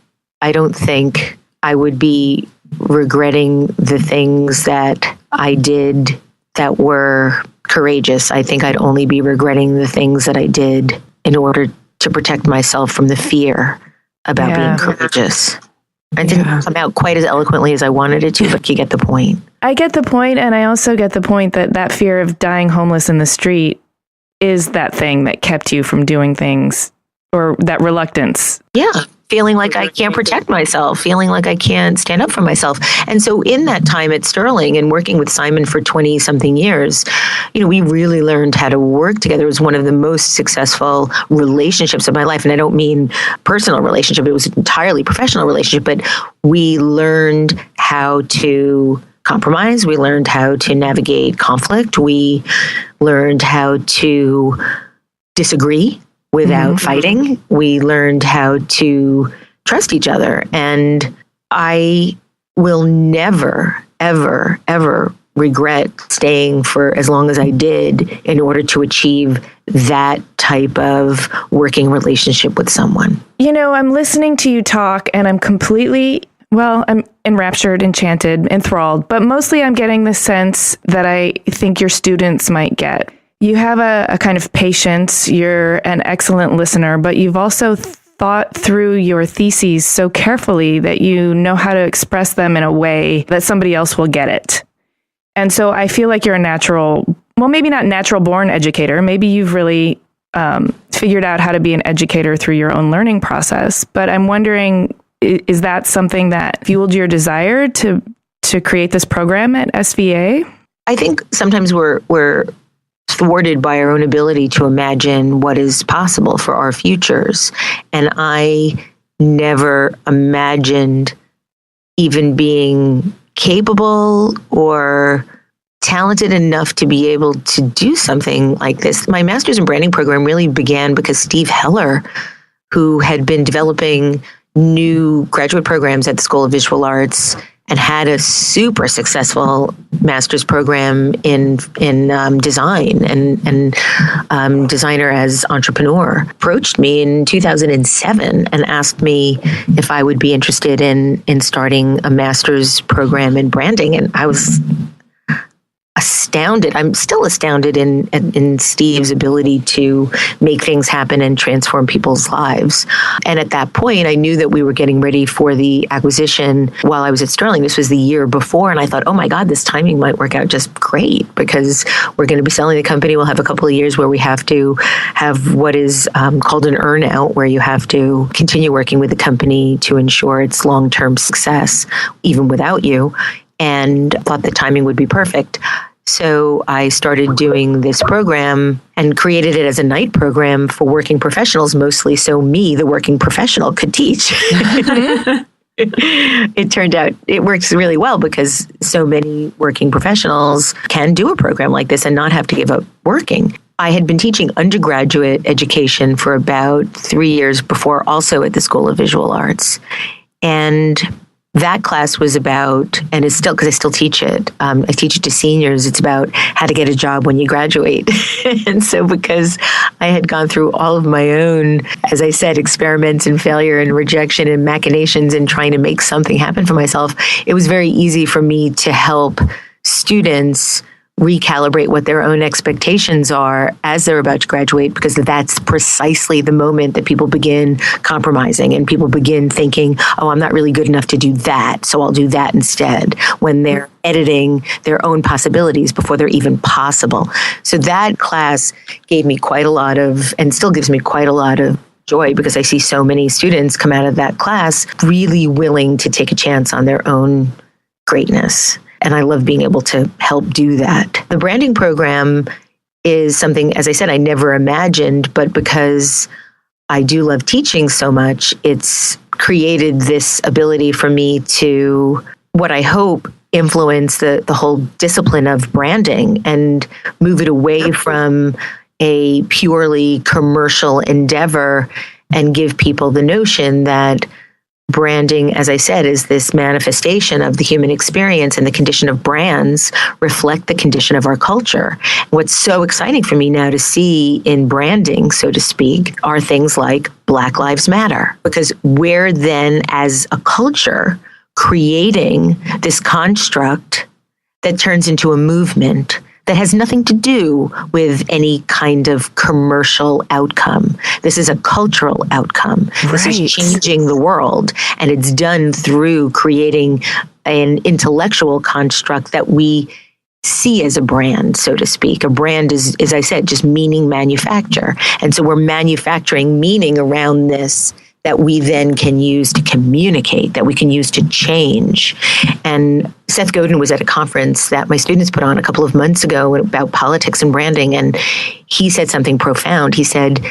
I don't think I would be regretting the things that I did that were courageous. I think I'd only be regretting the things that I did in order to protect myself from the fear about being courageous. I didn't come out quite as eloquently as I wanted it to, but you get the point. I get the point, and I also get the point that fear of dying homeless in the street is that thing that kept you from doing things, or that reluctance. Yeah. Feeling like I can't protect myself, feeling like I can't stand up for myself. And so in that time at Sterling and working with Simon for 20-something years, we really learned how to work together. It was one of the most successful relationships of my life. And I don't mean personal relationship. It was an entirely professional relationship. But we learned how to compromise. We learned how to navigate conflict. We learned how to disagree without fighting. We learned how to trust each other. And I will never, ever, ever regret staying for as long as I did in order to achieve that type of working relationship with someone. I'm listening to you talk, and I'm I'm enraptured, enchanted, enthralled, but mostly I'm getting the sense that I think your students might get. You have a kind of patience, you're an excellent listener, but you've also thought through your theses so carefully that you know how to express them in a way that somebody else will get it. And so I feel like you're a natural, maybe not natural born educator. Maybe you've really figured out how to be an educator through your own learning process. But I'm wondering, is that something that fueled your desire to create this program at SVA? I think sometimes we're thwarted by our own ability to imagine what is possible for our futures. And I never imagined even being capable or talented enough to be able to do something like this. My master's in branding program really began because Steve Heller, who had been developing new graduate programs at the School of Visual Arts and had a super successful master's program in design and designer as entrepreneur, approached me in 2007 and asked me if I would be interested in starting a master's program in branding. And I was astounded. I'm still astounded in Steve's ability to make things happen and transform people's lives. And at that point, I knew that we were getting ready for the acquisition while I was at Sterling. This was the year before. And I thought, oh my God, this timing might work out just great because we're going to be selling the company. We'll have a couple of years where we have to have what is called an earn out, where you have to continue working with the company to ensure its long-term success, even without you. And thought the timing would be perfect. So I started doing this program and created it as a night program for working professionals mostly, so me, the working professional, could teach. It turned out it works really well because so many working professionals can do a program like this and not have to give up working. I had been teaching undergraduate education for about 3 years before, also at the School of Visual Arts. And that class was about, and is still, because I still teach it, I teach it to seniors, it's about how to get a job when you graduate. And so because I had gone through all of my own, as I said, experiments and failure and rejection and machinations and trying to make something happen for myself, it was very easy for me to help students recalibrate what their own expectations are as they're about to graduate, because that's precisely the moment that people begin compromising and people begin thinking, oh, I'm not really good enough to do that, so I'll do that instead, when they're editing their own possibilities before they're even possible. So that class gave me quite a lot of, and still gives me quite a lot of joy, because I see so many students come out of that class really willing to take a chance on their own greatness. And I love being able to help do that. The branding program is something, as I said, I never imagined, but because I do love teaching so much, it's created this ability for me to, what I hope, influence the whole discipline of branding and move it away from a purely commercial endeavor and give people the notion that branding, as I said, is this manifestation of the human experience, and the condition of brands reflect the condition of our culture. What's so exciting for me now to see in branding, so to speak, are things like Black Lives Matter, because we're then, as a culture, creating this construct that turns into a movement that has nothing to do with any kind of commercial outcome. This is a cultural outcome. Right. This is changing the world, and it's done through creating an intellectual construct that we see as a brand, so to speak. A brand is, as I said, just meaning manufacture. And so we're manufacturing meaning around this that we then can use to communicate, that we can use to change. And Seth Godin was at a conference that my students put on a couple of months ago about politics and branding, and he said something profound. He said,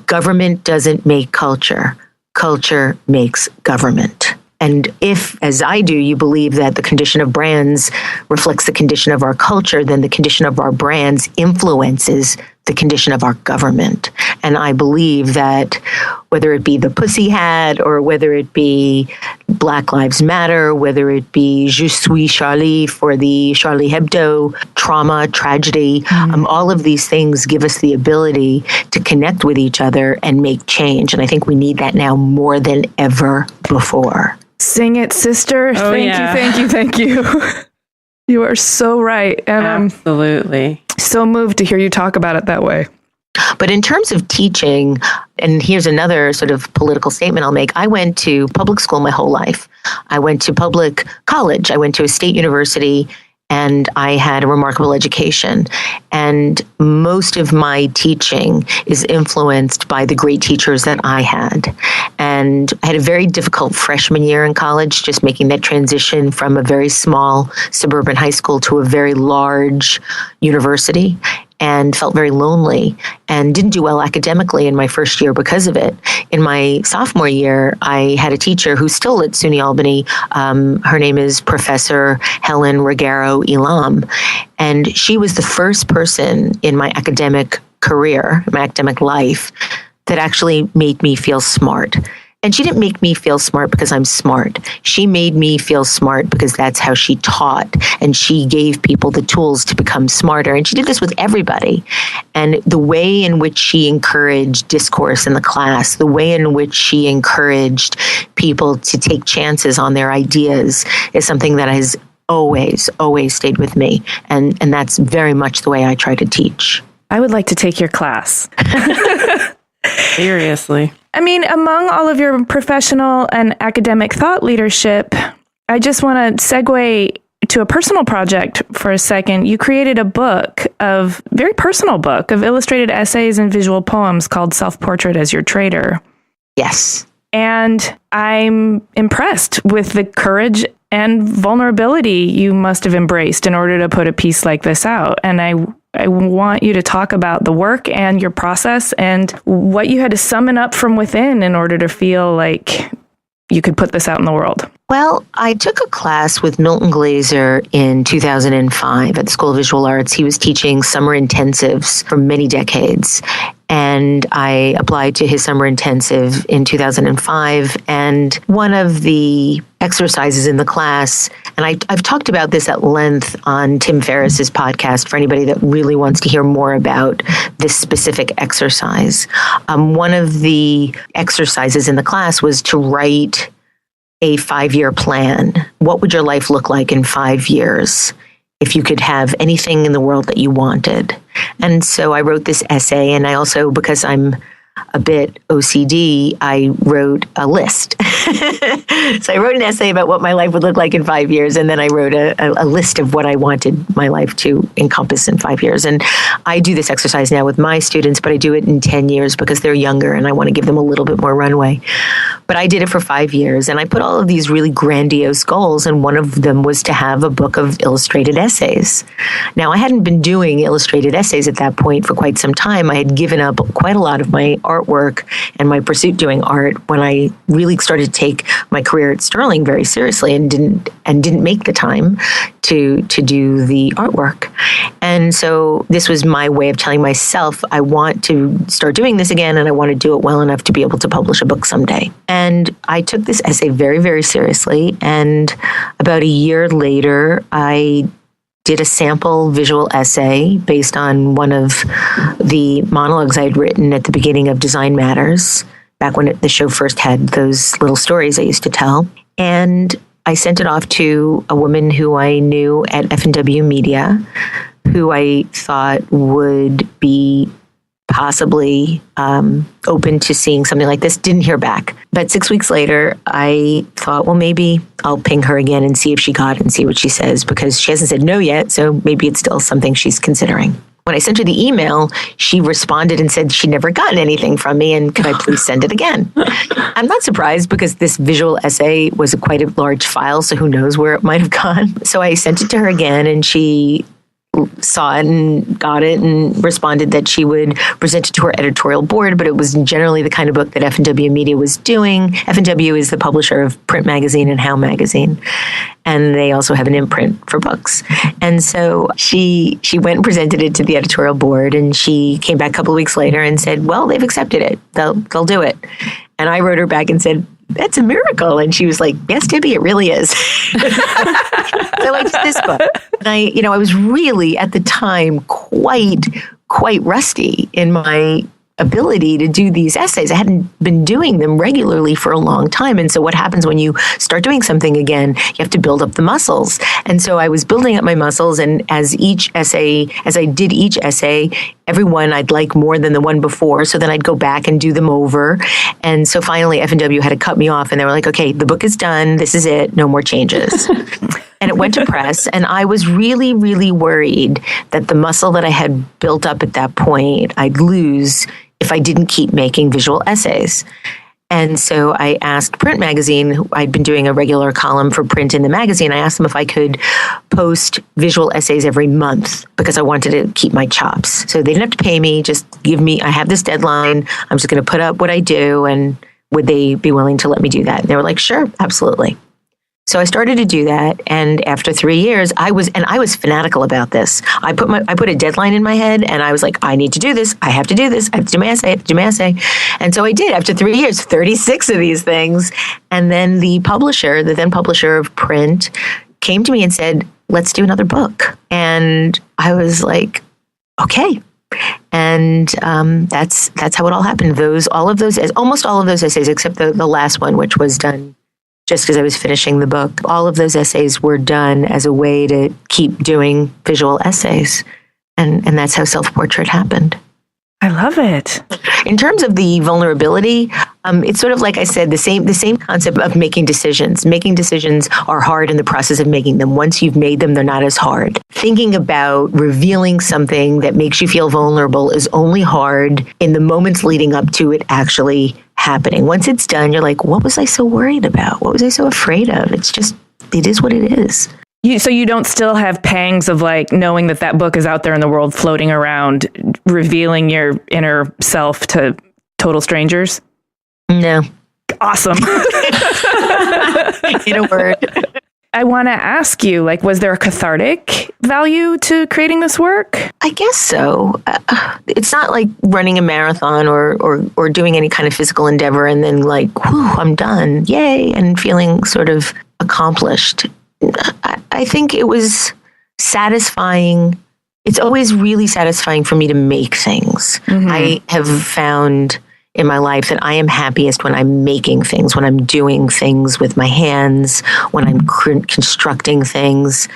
government doesn't make culture, culture makes government. And if, as I do, you believe that the condition of brands reflects the condition of our culture, then the condition of our brands influences the condition of our government. And I believe that whether it be the Pussy Hat, or whether it be Black Lives Matter, whether it be Je suis Charlie for the Charlie Hebdo trauma, tragedy, all of these things give us the ability to connect with each other and make change. And I think we need that now more than ever before. Sing it, sister. Oh, Thank you. You are so right. And absolutely. I'm so moved to hear you talk about it that way. But in terms of teaching, and here's another sort of political statement I'll make. I went to public school my whole life. I went to public college. I went to a state university, and I had a remarkable education. And most of my teaching is influenced by the great teachers that I had. And I had a very difficult freshman year in college, just making that transition from a very small suburban high school to a very large university. and felt very lonely and didn't do well academically in my first year because of it. In my sophomore year, I had a teacher who's still at SUNY Albany. Her name is Professor Helen Regaro Elam. And she was the first person in my academic career, my academic life, that actually made me feel smart. And she didn't make me feel smart because I'm smart. She made me feel smart because that's how she taught. And she gave people the tools to become smarter. And she did this with everybody. And the way in which she encouraged discourse in the class, the way in which she encouraged people to take chances on their ideas is something that has always, always stayed with me. And that's very much the way I try to teach. I would like to take your class. Seriously. I mean, among all of your professional and academic thought leadership, I just want to segue to a personal project for a second. You created a very personal book of illustrated essays and visual poems called Self-Portrait as Your Traitor. Yes. And I'm impressed with the courage and vulnerability you must have embraced in order to put a piece like this out. And I want you to talk about the work and your process and what you had to summon up from within in order to feel like you could put this out in the world. Well, I took a class with Milton Glaser in 2005 at the School of Visual Arts. He was teaching summer intensives for many decades. And I applied to his summer intensive in 2005. And one of the exercises in the class, and I've talked about this at length on Tim Ferriss's podcast for anybody that really wants to hear more about this specific exercise. One of the exercises in the class was to write a 5-year plan. What would your life look like in 5 years if you could have anything in the world that you wanted? And so I wrote this essay, and I also, because I'm a bit OCD, I wrote a list. So I wrote an essay about what my life would look like in 5 years, and then I wrote a list of what I wanted my life to encompass in 5 years. And I do this exercise now with my students, but I do it in 10 years because they're younger, and I want to give them a little bit more runway. But I did it for 5 years, and I put all of these really grandiose goals, and one of them was to have a book of illustrated essays. Now, I hadn't been doing illustrated essays at that point for quite some time. I had given up quite a lot of my artwork and my pursuit doing art when I really started to take my career at Sterling very seriously and didn't make the time to do the artwork. And so this was my way of telling myself I want to start doing this again, and I want to do it well enough to be able to publish a book someday. And I took this essay very, very seriously. And about a year later, I did a sample visual essay based on one of the monologues I had written at the beginning of Design Matters, back when the show first had those little stories I used to tell. And I sent it off to a woman who I knew at F&W Media, who I thought would be possibly open to seeing something like this. Didn't hear back. But 6 weeks later, I thought, well, maybe I'll ping her again and see if she got it and see what she says, because she hasn't said no yet, so maybe it's still something she's considering. When I sent her the email, she responded and said she'd never gotten anything from me, and could I please send it again? I'm not surprised, because this visual essay was quite a large file, so who knows where it might have gone. So I sent it to her again, and she saw it and got it and responded that she would present it to her editorial board, but it was generally the kind of book that F&W Media was doing. F&W is the publisher of Print Magazine and How Magazine, and they also have an imprint for books. And so she went and presented it to the editorial board, and she came back a couple of weeks later and said, well, they've accepted it. They'll do it. And I wrote her back and said, that's a miracle. And she was like, yes, Debbie, it really is. So I did this book. And I was really at the time quite rusty in my ability to do these essays. I hadn't been doing them regularly for a long time. And so what happens when you start doing something again, you have to build up the muscles. And so I was building up my muscles, and as I did each essay, every one I'd like more than the one before. So then I'd go back and do them over. And so finally F&W had to cut me off, and they were like, okay, the book is done. This is it. No more changes. And it went to press, and I was really, really worried that the muscle that I had built up at that point, I'd lose if I didn't keep making visual essays. And so I asked Print Magazine, who I'd been doing a regular column for print in the magazine. I asked them if I could post visual essays every month because I wanted to keep my chops. So they didn't have to pay me, just give me, I have this deadline. I'm just going to put up what I do. And would they be willing to let me do that? And they were like, sure, absolutely. So I started to do that, and after 3 years, I was fanatical about this. I put a deadline in my head, and I was like, I need to do this. I have to do this. I have to do my essay. I have to do my essay. And so I did. After 3 years, 36 of these things. And then the then publisher of print, came to me and said, let's do another book. And I was like, okay. And that's how it all happened. Almost all of those essays, except the last one, which was done just because I was finishing the book. All of those essays were done as a way to keep doing visual essays. And that's how Self-Portrait happened. I love it. In terms of the vulnerability, it's sort of like I said, the same concept of making decisions. Making decisions are hard in the process of making them. Once you've made them, they're not as hard. Thinking about revealing something that makes you feel vulnerable is only hard in the moments leading up to it actually happening. Once it's done, you're like, what was I so worried about? What was I so afraid of? It is what it is. So you don't still have pangs of like knowing that book is out there in the world floating around, revealing your inner self to total strangers? No. Awesome. In a word. I want to ask you, like, was there a cathartic value to creating this work? I guess so. It's not like running a marathon or doing any kind of physical endeavor and then like, whew, I'm done, yay, and feeling sort of accomplished. I think it was satisfying. It's always really satisfying for me to make things. Mm-hmm. I have found in my life that I am happiest when I'm making things, when I'm doing things with my hands, when I'm constructing things,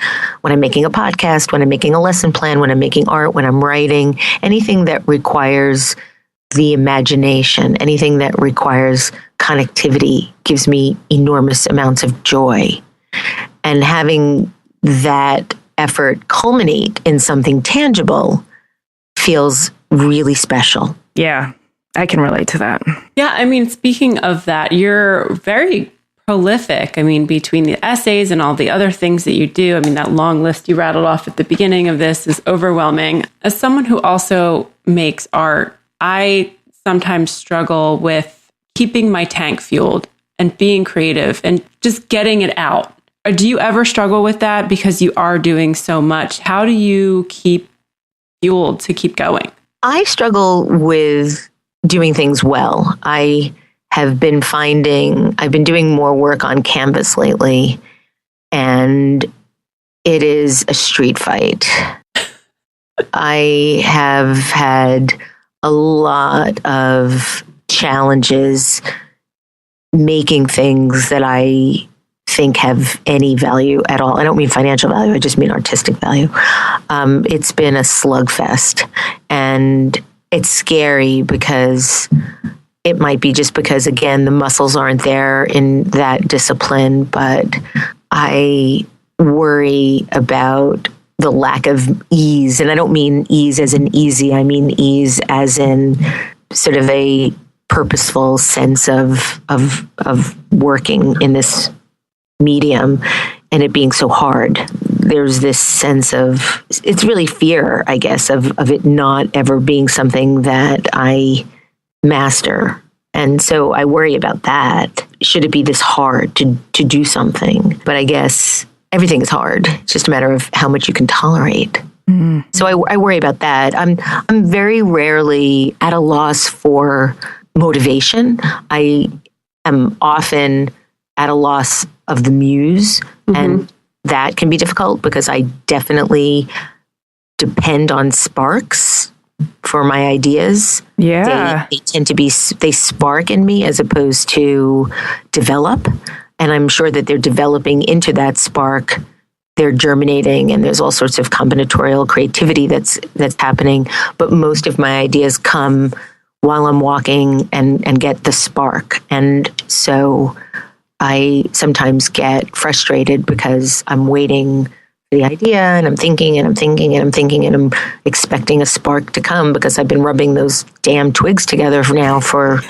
when I'm making a podcast, when I'm making a lesson plan, when I'm making art, when I'm writing, anything that requires the imagination, anything that requires connectivity gives me enormous amounts of joy. And having that effort culminate in something tangible feels really special. Yeah. I can relate to that. Yeah, I mean, speaking of that, you're very prolific. I mean, between the essays and all the other things that you do, I mean, that long list you rattled off at the beginning of this is overwhelming. As someone who also makes art, I sometimes struggle with keeping my tank fueled and being creative and just getting it out. Or do you ever struggle with that because you are doing so much? How do you keep fueled to keep going? I struggle with doing things well. I've been doing more work on canvas lately, and it is a street fight. I have had a lot of challenges making things that I think have any value at all. I don't mean financial value, I just mean artistic value. It's been a slugfest, and it's scary because it might be just because, again, the muscles aren't there in that discipline, but I worry about the lack of ease. And I don't mean ease as in easy, I mean ease as in sort of a purposeful sense of working in this medium and it being so hard. There's this sense of, it's really fear, I guess, of it not ever being something that I master. And so I worry about that. Should it be this hard to do something? But I guess everything is hard. It's just a matter of how much you can tolerate. Mm-hmm. So I worry about that. I'm very rarely at a loss for motivation. I am often at a loss of the muse, mm-hmm. and that can be difficult because I definitely depend on sparks for my ideas. Yeah. They tend to be, they spark in me as opposed to develop. And I'm sure that they're developing into that spark. They're germinating and there's all sorts of combinatorial creativity that's happening. But most of my ideas come while I'm walking and get the spark. And so I sometimes get frustrated because I'm waiting the idea, and I'm thinking and I'm thinking and I'm thinking and I'm expecting a spark to come because I've been rubbing those damn twigs together for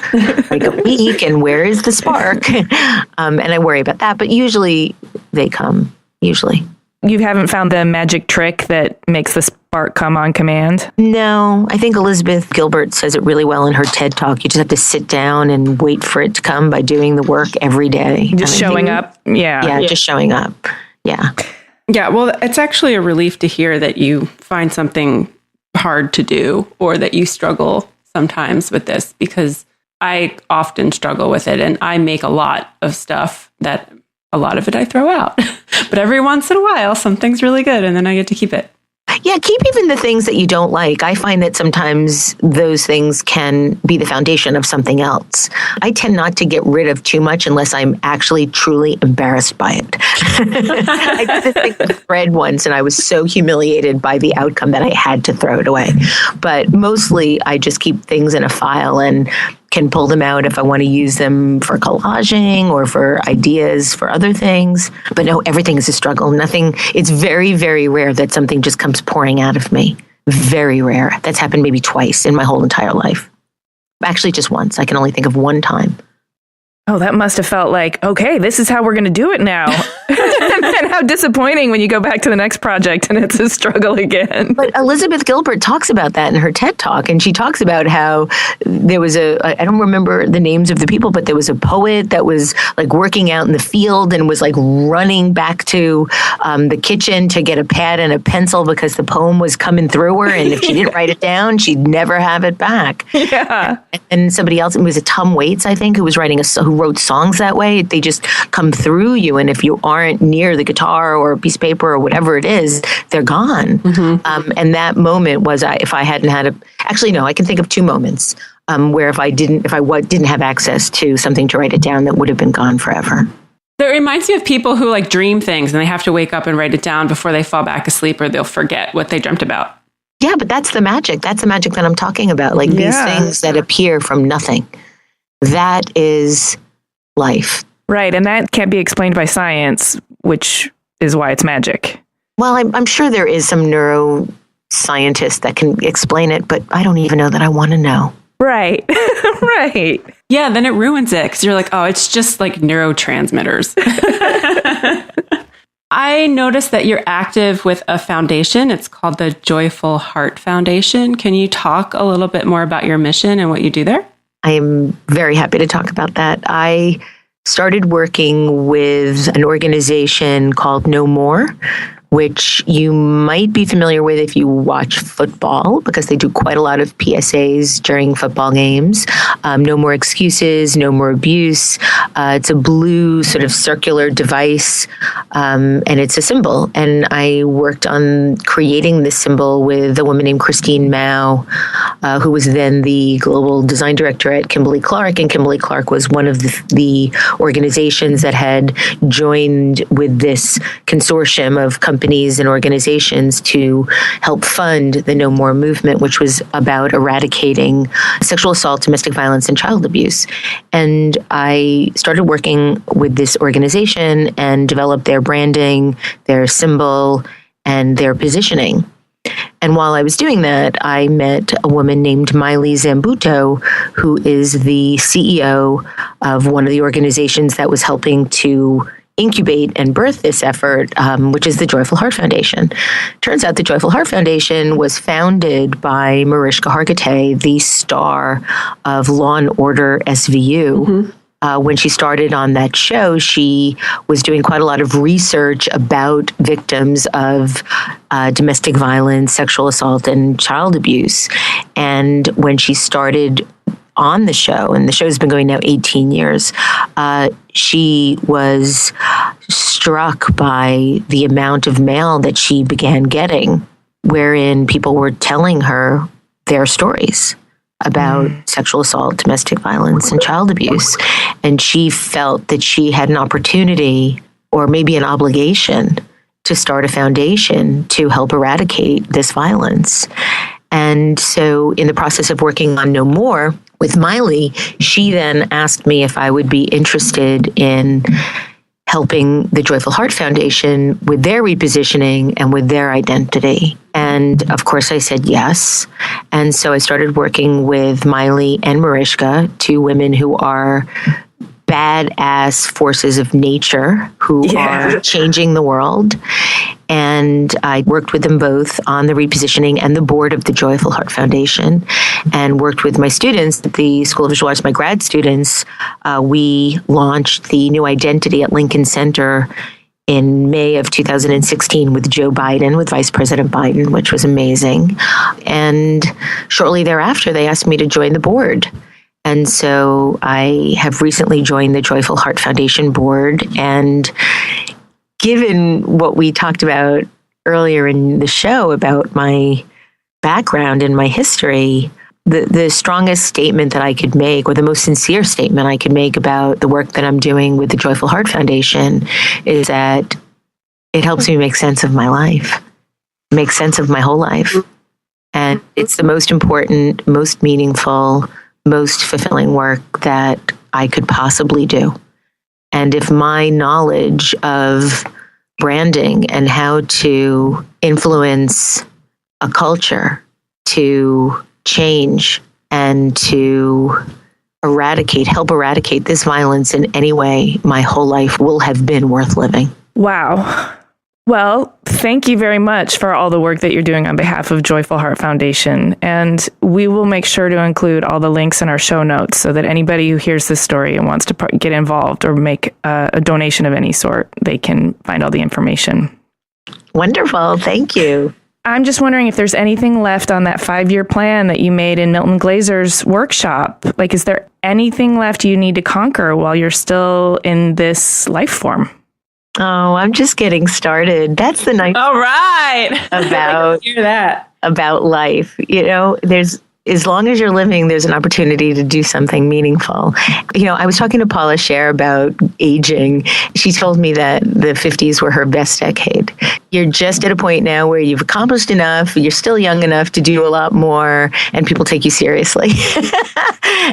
like a week, and where is the spark? And I worry about that, but usually they come, usually. You haven't found the magic trick that makes the spark come on command? No, I think Elizabeth Gilbert says it really well in her TED Talk. You just have to sit down and wait for it to come by doing the work every day. Just showing up? Yeah, just showing up. Yeah. Yeah, well, it's actually a relief to hear that you find something hard to do or that you struggle sometimes with this, because I often struggle with it, and I make a lot of stuff that a lot of it I throw out. But every once in a while, something's really good, and then I get to keep it. Yeah, keep even the things that you don't like. I find that sometimes those things can be the foundation of something else. I tend not to get rid of too much unless I'm actually truly embarrassed by it. I did this thing with thread once, and I was so humiliated by the outcome that I had to throw it away. But mostly I just keep things in a file and can pull them out if I want to use them for collaging or for ideas for other things. But no, everything is a struggle. Nothing, it's very, very rare that something just comes pouring out of me. Very rare. That's happened maybe twice in my whole entire life. Actually, just once. I can only think of one time. Oh, that must have felt like, okay, this is how we're going to do it now. And how disappointing when you go back to the next project and it's a struggle again. But Elizabeth Gilbert talks about that in her TED Talk. And she talks about how there was I don't remember the names of the people, but there was a poet that was like working out in the field and was like running back to the kitchen to get a pad and a pencil because the poem was coming through her. And if she didn't write it down, she'd never have it back. Yeah. And somebody else, it was a Tom Waits, I think, who was who wrote songs that way. They just come through you. And if you aren't near the guitar or a piece of paper or whatever it is, they're gone. Mm-hmm. And that moment was, if I hadn't had actually, no, I can think of two moments where if I didn't have access to something to write it down, that would have been gone forever. It reminds me of people who like dream things and they have to wake up and write it down before they fall back asleep, or they'll forget what they dreamt about. Yeah, but that's the magic. That's the magic that I'm talking about. Like these things that appear from nothing. That is life. Right. And that can't be explained by science, which is why it's magic. Well, I'm sure there is some neuroscientist that can explain it, but I don't even know that I want to know. Right. Right. Yeah, then it ruins it because you're like, oh, it's just like neurotransmitters. I noticed that you're active with a foundation. It's called the Joyful Heart Foundation. Can you talk a little bit more about your mission and what you do there? I am very happy to talk about that. I started working with an organization called No More, which you might be familiar with if you watch football, because they do quite a lot of PSAs during football games. No more excuses, no more abuse. It's a blue sort of circular device, and it's a symbol. And I worked on creating this symbol with a woman named Christine Mao, who was then the global design director at Kimberly-Clark. And Kimberly-Clark was one of the organizations that had joined with this consortium of companies and organizations to help fund the No More movement, which was about eradicating sexual assault, domestic violence, and child abuse. And I started working with this organization and developed their branding, their symbol, and their positioning. And while I was doing that, I met a woman named Miley Zambuto, who is the CEO of one of the organizations that was helping to incubate and birth this effort, which is the Joyful Heart Foundation. Turns out the Joyful Heart Foundation was founded by Mariska Hargitay, the star of Law and Order SVU. Mm-hmm. When she started on that show, she was doing quite a lot of research about victims of domestic violence, sexual assault, and child abuse. And when she started on the show, and the show's been going now 18 years, she was struck by the amount of mail that she began getting, wherein people were telling her their stories about sexual assault, domestic violence, and child abuse. And she felt that she had an opportunity, or maybe an obligation, to start a foundation to help eradicate this violence. And so in the process of working on No More with Miley, she then asked me if I would be interested in helping the Joyful Heart Foundation with their repositioning and with their identity. And of course, I said yes. And so I started working with Miley and Mariska, two women who are badass forces of nature who are changing the world. And I worked with them both on the repositioning and the board of the Joyful Heart Foundation, and worked with my students at the School of Visual Arts, my grad students. We launched the new identity at Lincoln Center in May of 2016 with Joe Biden, with Vice President Biden, which was amazing. And shortly thereafter, they asked me to join the board. And so I have recently joined the Joyful Heart Foundation board. And given what we talked about earlier in the show about my background and my history, the strongest statement that I could make, or the most sincere statement I could make about the work that I'm doing with the Joyful Heart Foundation, is that it helps me make sense of my life, make sense of my whole life. And it's the most important, most meaningful, most fulfilling work that I could possibly do. And if my knowledge of branding and how to influence a culture to change and to help eradicate this violence in any way, my whole life will have been worth living. Wow. Well, thank you very much for all the work that you're doing on behalf of Joyful Heart Foundation. And we will make sure to include all the links in our show notes so that anybody who hears this story and wants to get involved or make a donation of any sort, they can find all the information. Wonderful. Thank you. I'm just wondering if there's anything left on that 5-year plan that you made in Milton Glazer's workshop. Like, is there anything left you need to conquer while you're still in this life form? Oh, I'm just getting started. That's the nice All right. about hear that. About life. You know, as long as you're living, there's an opportunity to do something meaningful. You know, I was talking to Paula Scher about aging. She told me that the 50s were her best decade. You're just at a point now where you've accomplished enough, you're still young enough to do a lot more, and people take you seriously.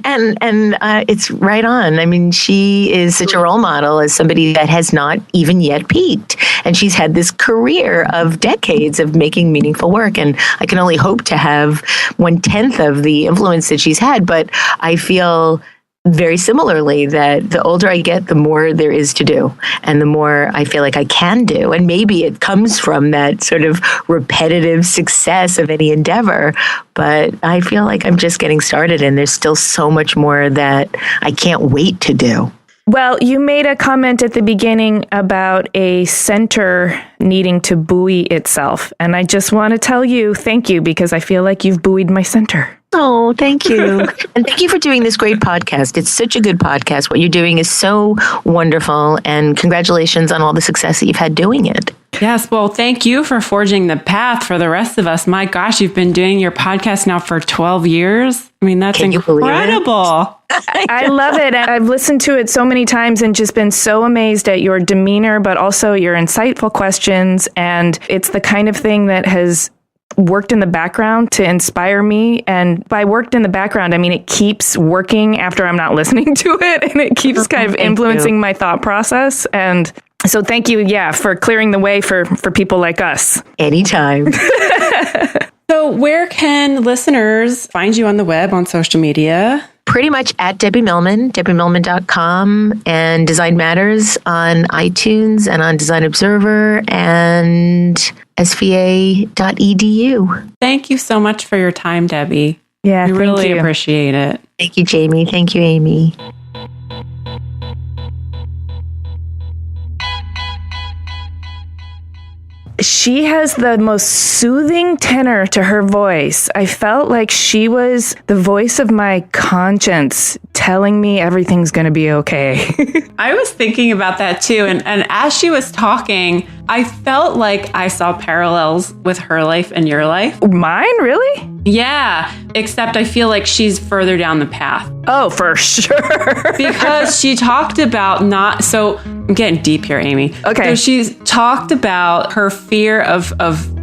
and it's right on. I mean, she is such a role model as somebody that has not even yet peaked. And she's had this career of decades of making meaningful work. And I can only hope to have 1/10 of the influence that she's had. But I feel very similarly that the older I get, the more there is to do, and the more I feel like I can do. And maybe it comes from that sort of repetitive success of any endeavor, but I feel like I'm just getting started, and there's still so much more that I can't wait to do. Well, you made a comment at the beginning about a center needing to buoy itself. And I just want to tell you, thank you, because I feel like you've buoyed my center. Oh, thank you. And thank you for doing this great podcast. It's such a good podcast. What you're doing is so wonderful. And congratulations on all the success that you've had doing it. Yes. Well, thank you for forging the path for the rest of us. My gosh, you've been doing your podcast now for 12 years. I mean, that's incredible. I love it. And I've listened to it so many times and just been so amazed at your demeanor, but also your insightful questions. And it's the kind of thing that has worked in the background to inspire me. And by worked in the background, I mean, it keeps working after I'm not listening to it. And it keeps kind of influencing my thought process. And so thank you, for clearing the way for people like us. Anytime. So where can listeners find you on the web, on social media? Pretty much at Debbie Millman, DebbieMillman.com, and Design Matters on iTunes and on Design Observer and sva.edu. Thank you so much for your time, Debbie. Yeah, we really appreciate it. Thank you, Jamie. Thank you, Amy. She has the most soothing tenor to her voice. I felt like she was the voice of my conscience telling me everything's going to be okay. I was thinking about that too. And as she was talking, I felt like I saw parallels with her life and your life. Mine, really? Yeah, except I feel like she's further down the path. Oh, for sure. Because she talked about I'm getting deep here, Amy. Okay. So she's talked about her fear of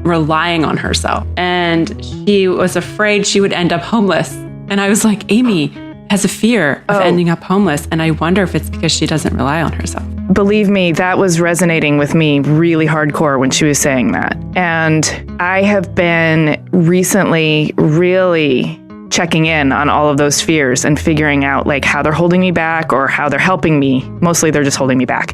relying on herself. And she was afraid she would end up homeless. And I was like, Amy, has a fear of ending up homeless. And I wonder if it's because she doesn't rely on herself. Believe me, that was resonating with me really hardcore when she was saying that. And I have been recently really checking in on all of those fears and figuring out like how they're holding me back or how they're helping me. Mostly they're just holding me back.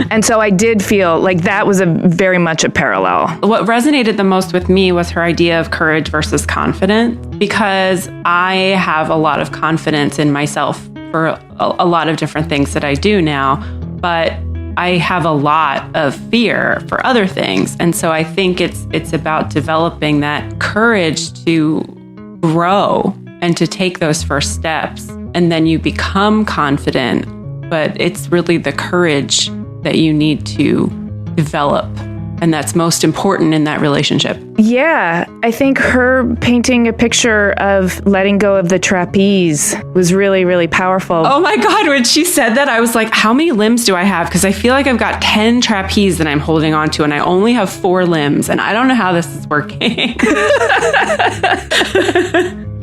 And so I did feel like that was very much a parallel. What resonated the most with me was her idea of courage versus confidence, because I have a lot of confidence in myself for a lot of different things that I do now, but I have a lot of fear for other things. And so I think it's about developing that courage to grow and to take those first steps. And then you become confident, but it's really the courage that you need to develop. And that's most important in that relationship. Yeah, I think her painting a picture of letting go of the trapeze was really, really powerful. Oh my God, when she said that, I was like, how many limbs do I have? Because I feel like I've got 10 trapeze that I'm holding on to, and I only have 4 limbs, and I don't know how this is working.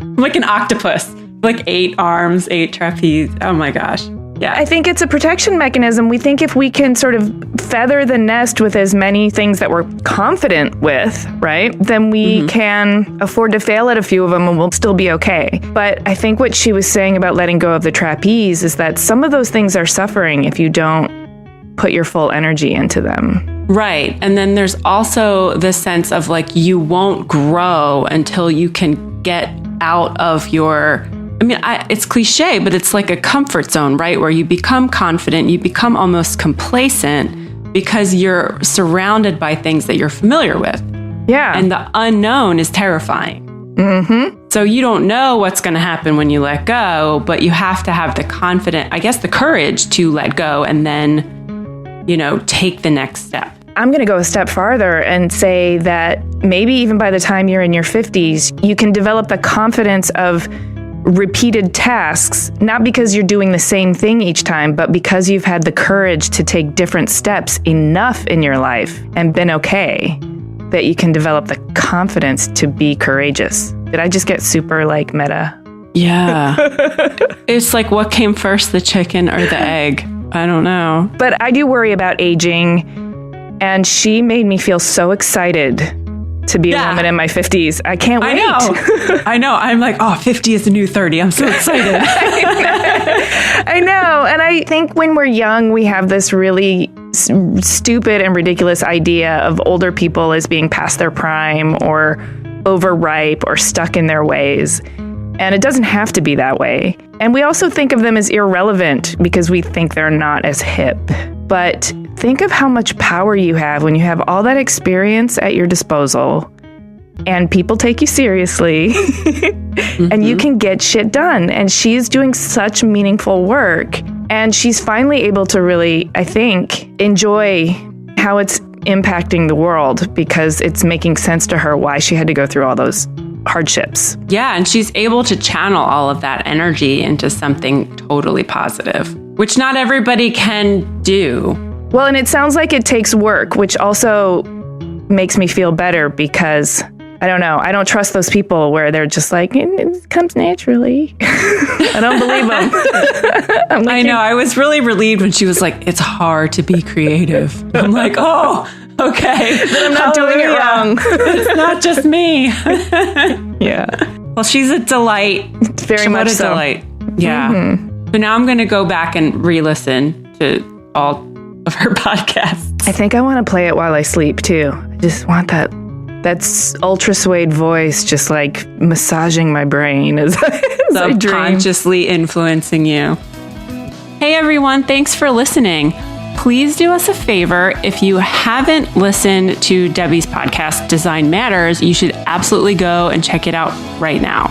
I'm like an octopus, like 8 arms, 8 trapeze. Oh my gosh. Yeah. I think it's a protection mechanism. We think if we can sort of feather the nest with as many things that we're confident with, right, then we can afford to fail at a few of them and we'll still be okay. But I think what she was saying about letting go of the trapeze is that some of those things are suffering if you don't put your full energy into them. Right. And then there's also the sense of like you won't grow until you can get out of your... I mean, it's cliche, but it's like a comfort zone, right? Where you become confident, you become almost complacent because you're surrounded by things that you're familiar with. Yeah. And the unknown is terrifying. Mm-hmm. So you don't know what's going to happen when you let go, but you have to have the the courage to let go and then, take the next step. I'm going to go a step farther and say that maybe even by the time you're in your 50s, you can develop the confidence of repeated tasks, not because you're doing the same thing each time, but because you've had the courage to take different steps enough in your life and been okay, that you can develop the confidence to be courageous. Did I just get super meta? Yeah. It's like, what came first, the chicken or the egg? I don't know. But I do worry about aging, and she made me feel so excited to be a woman in my 50s. I can't wait. I know. I'm like, 50 is the new 30. I'm so excited. I know. And I think when we're young, we have this really stupid and ridiculous idea of older people as being past their prime or overripe or stuck in their ways. And it doesn't have to be that way. And we also think of them as irrelevant because we think they're not as hip. But think of how much power you have when you have all that experience at your disposal and people take you seriously and you can get shit done. And she's doing such meaningful work. And she's finally able to really, I think, enjoy how it's impacting the world because it's making sense to her why she had to go through all those hardships. Yeah, and she's able to channel all of that energy into something totally positive, which not everybody can do. Well, and it sounds like it takes work, which also makes me feel better because, I don't know, I don't trust those people where they're just like, it comes naturally. I don't believe them. I know, I was really relieved when she was like, it's hard to be creative. I'm like, oh, okay. Then I'm not doing it wrong. It's not just me. Yeah. Well, she's a delight. It's very much so. What a delight. Yeah. Mm-hmm. So now I'm going to go back and re-listen to all of her podcasts. I think I want to play it while I sleep too. I just want that ultra suede voice just like massaging my brain as I dream. Subconsciously influencing you. Hey everyone, thanks for listening. Please do us a favor. If you haven't listened to Debbie's podcast, Design Matters, you should absolutely go and check it out right now.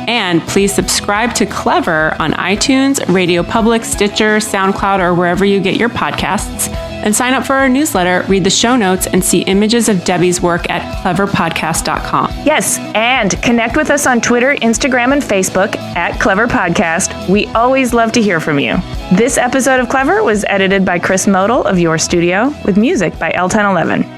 And please subscribe to Clever on iTunes, Radio Public, Stitcher, SoundCloud, or wherever you get your podcasts. And sign up for our newsletter, read the show notes, and see images of Debbie's work at cleverpodcast.com. Yes, and connect with us on Twitter, Instagram, and Facebook at Clever Podcast. We always love to hear from you. This episode of Clever was edited by Chris Modl of Yore Studio with music by L1011.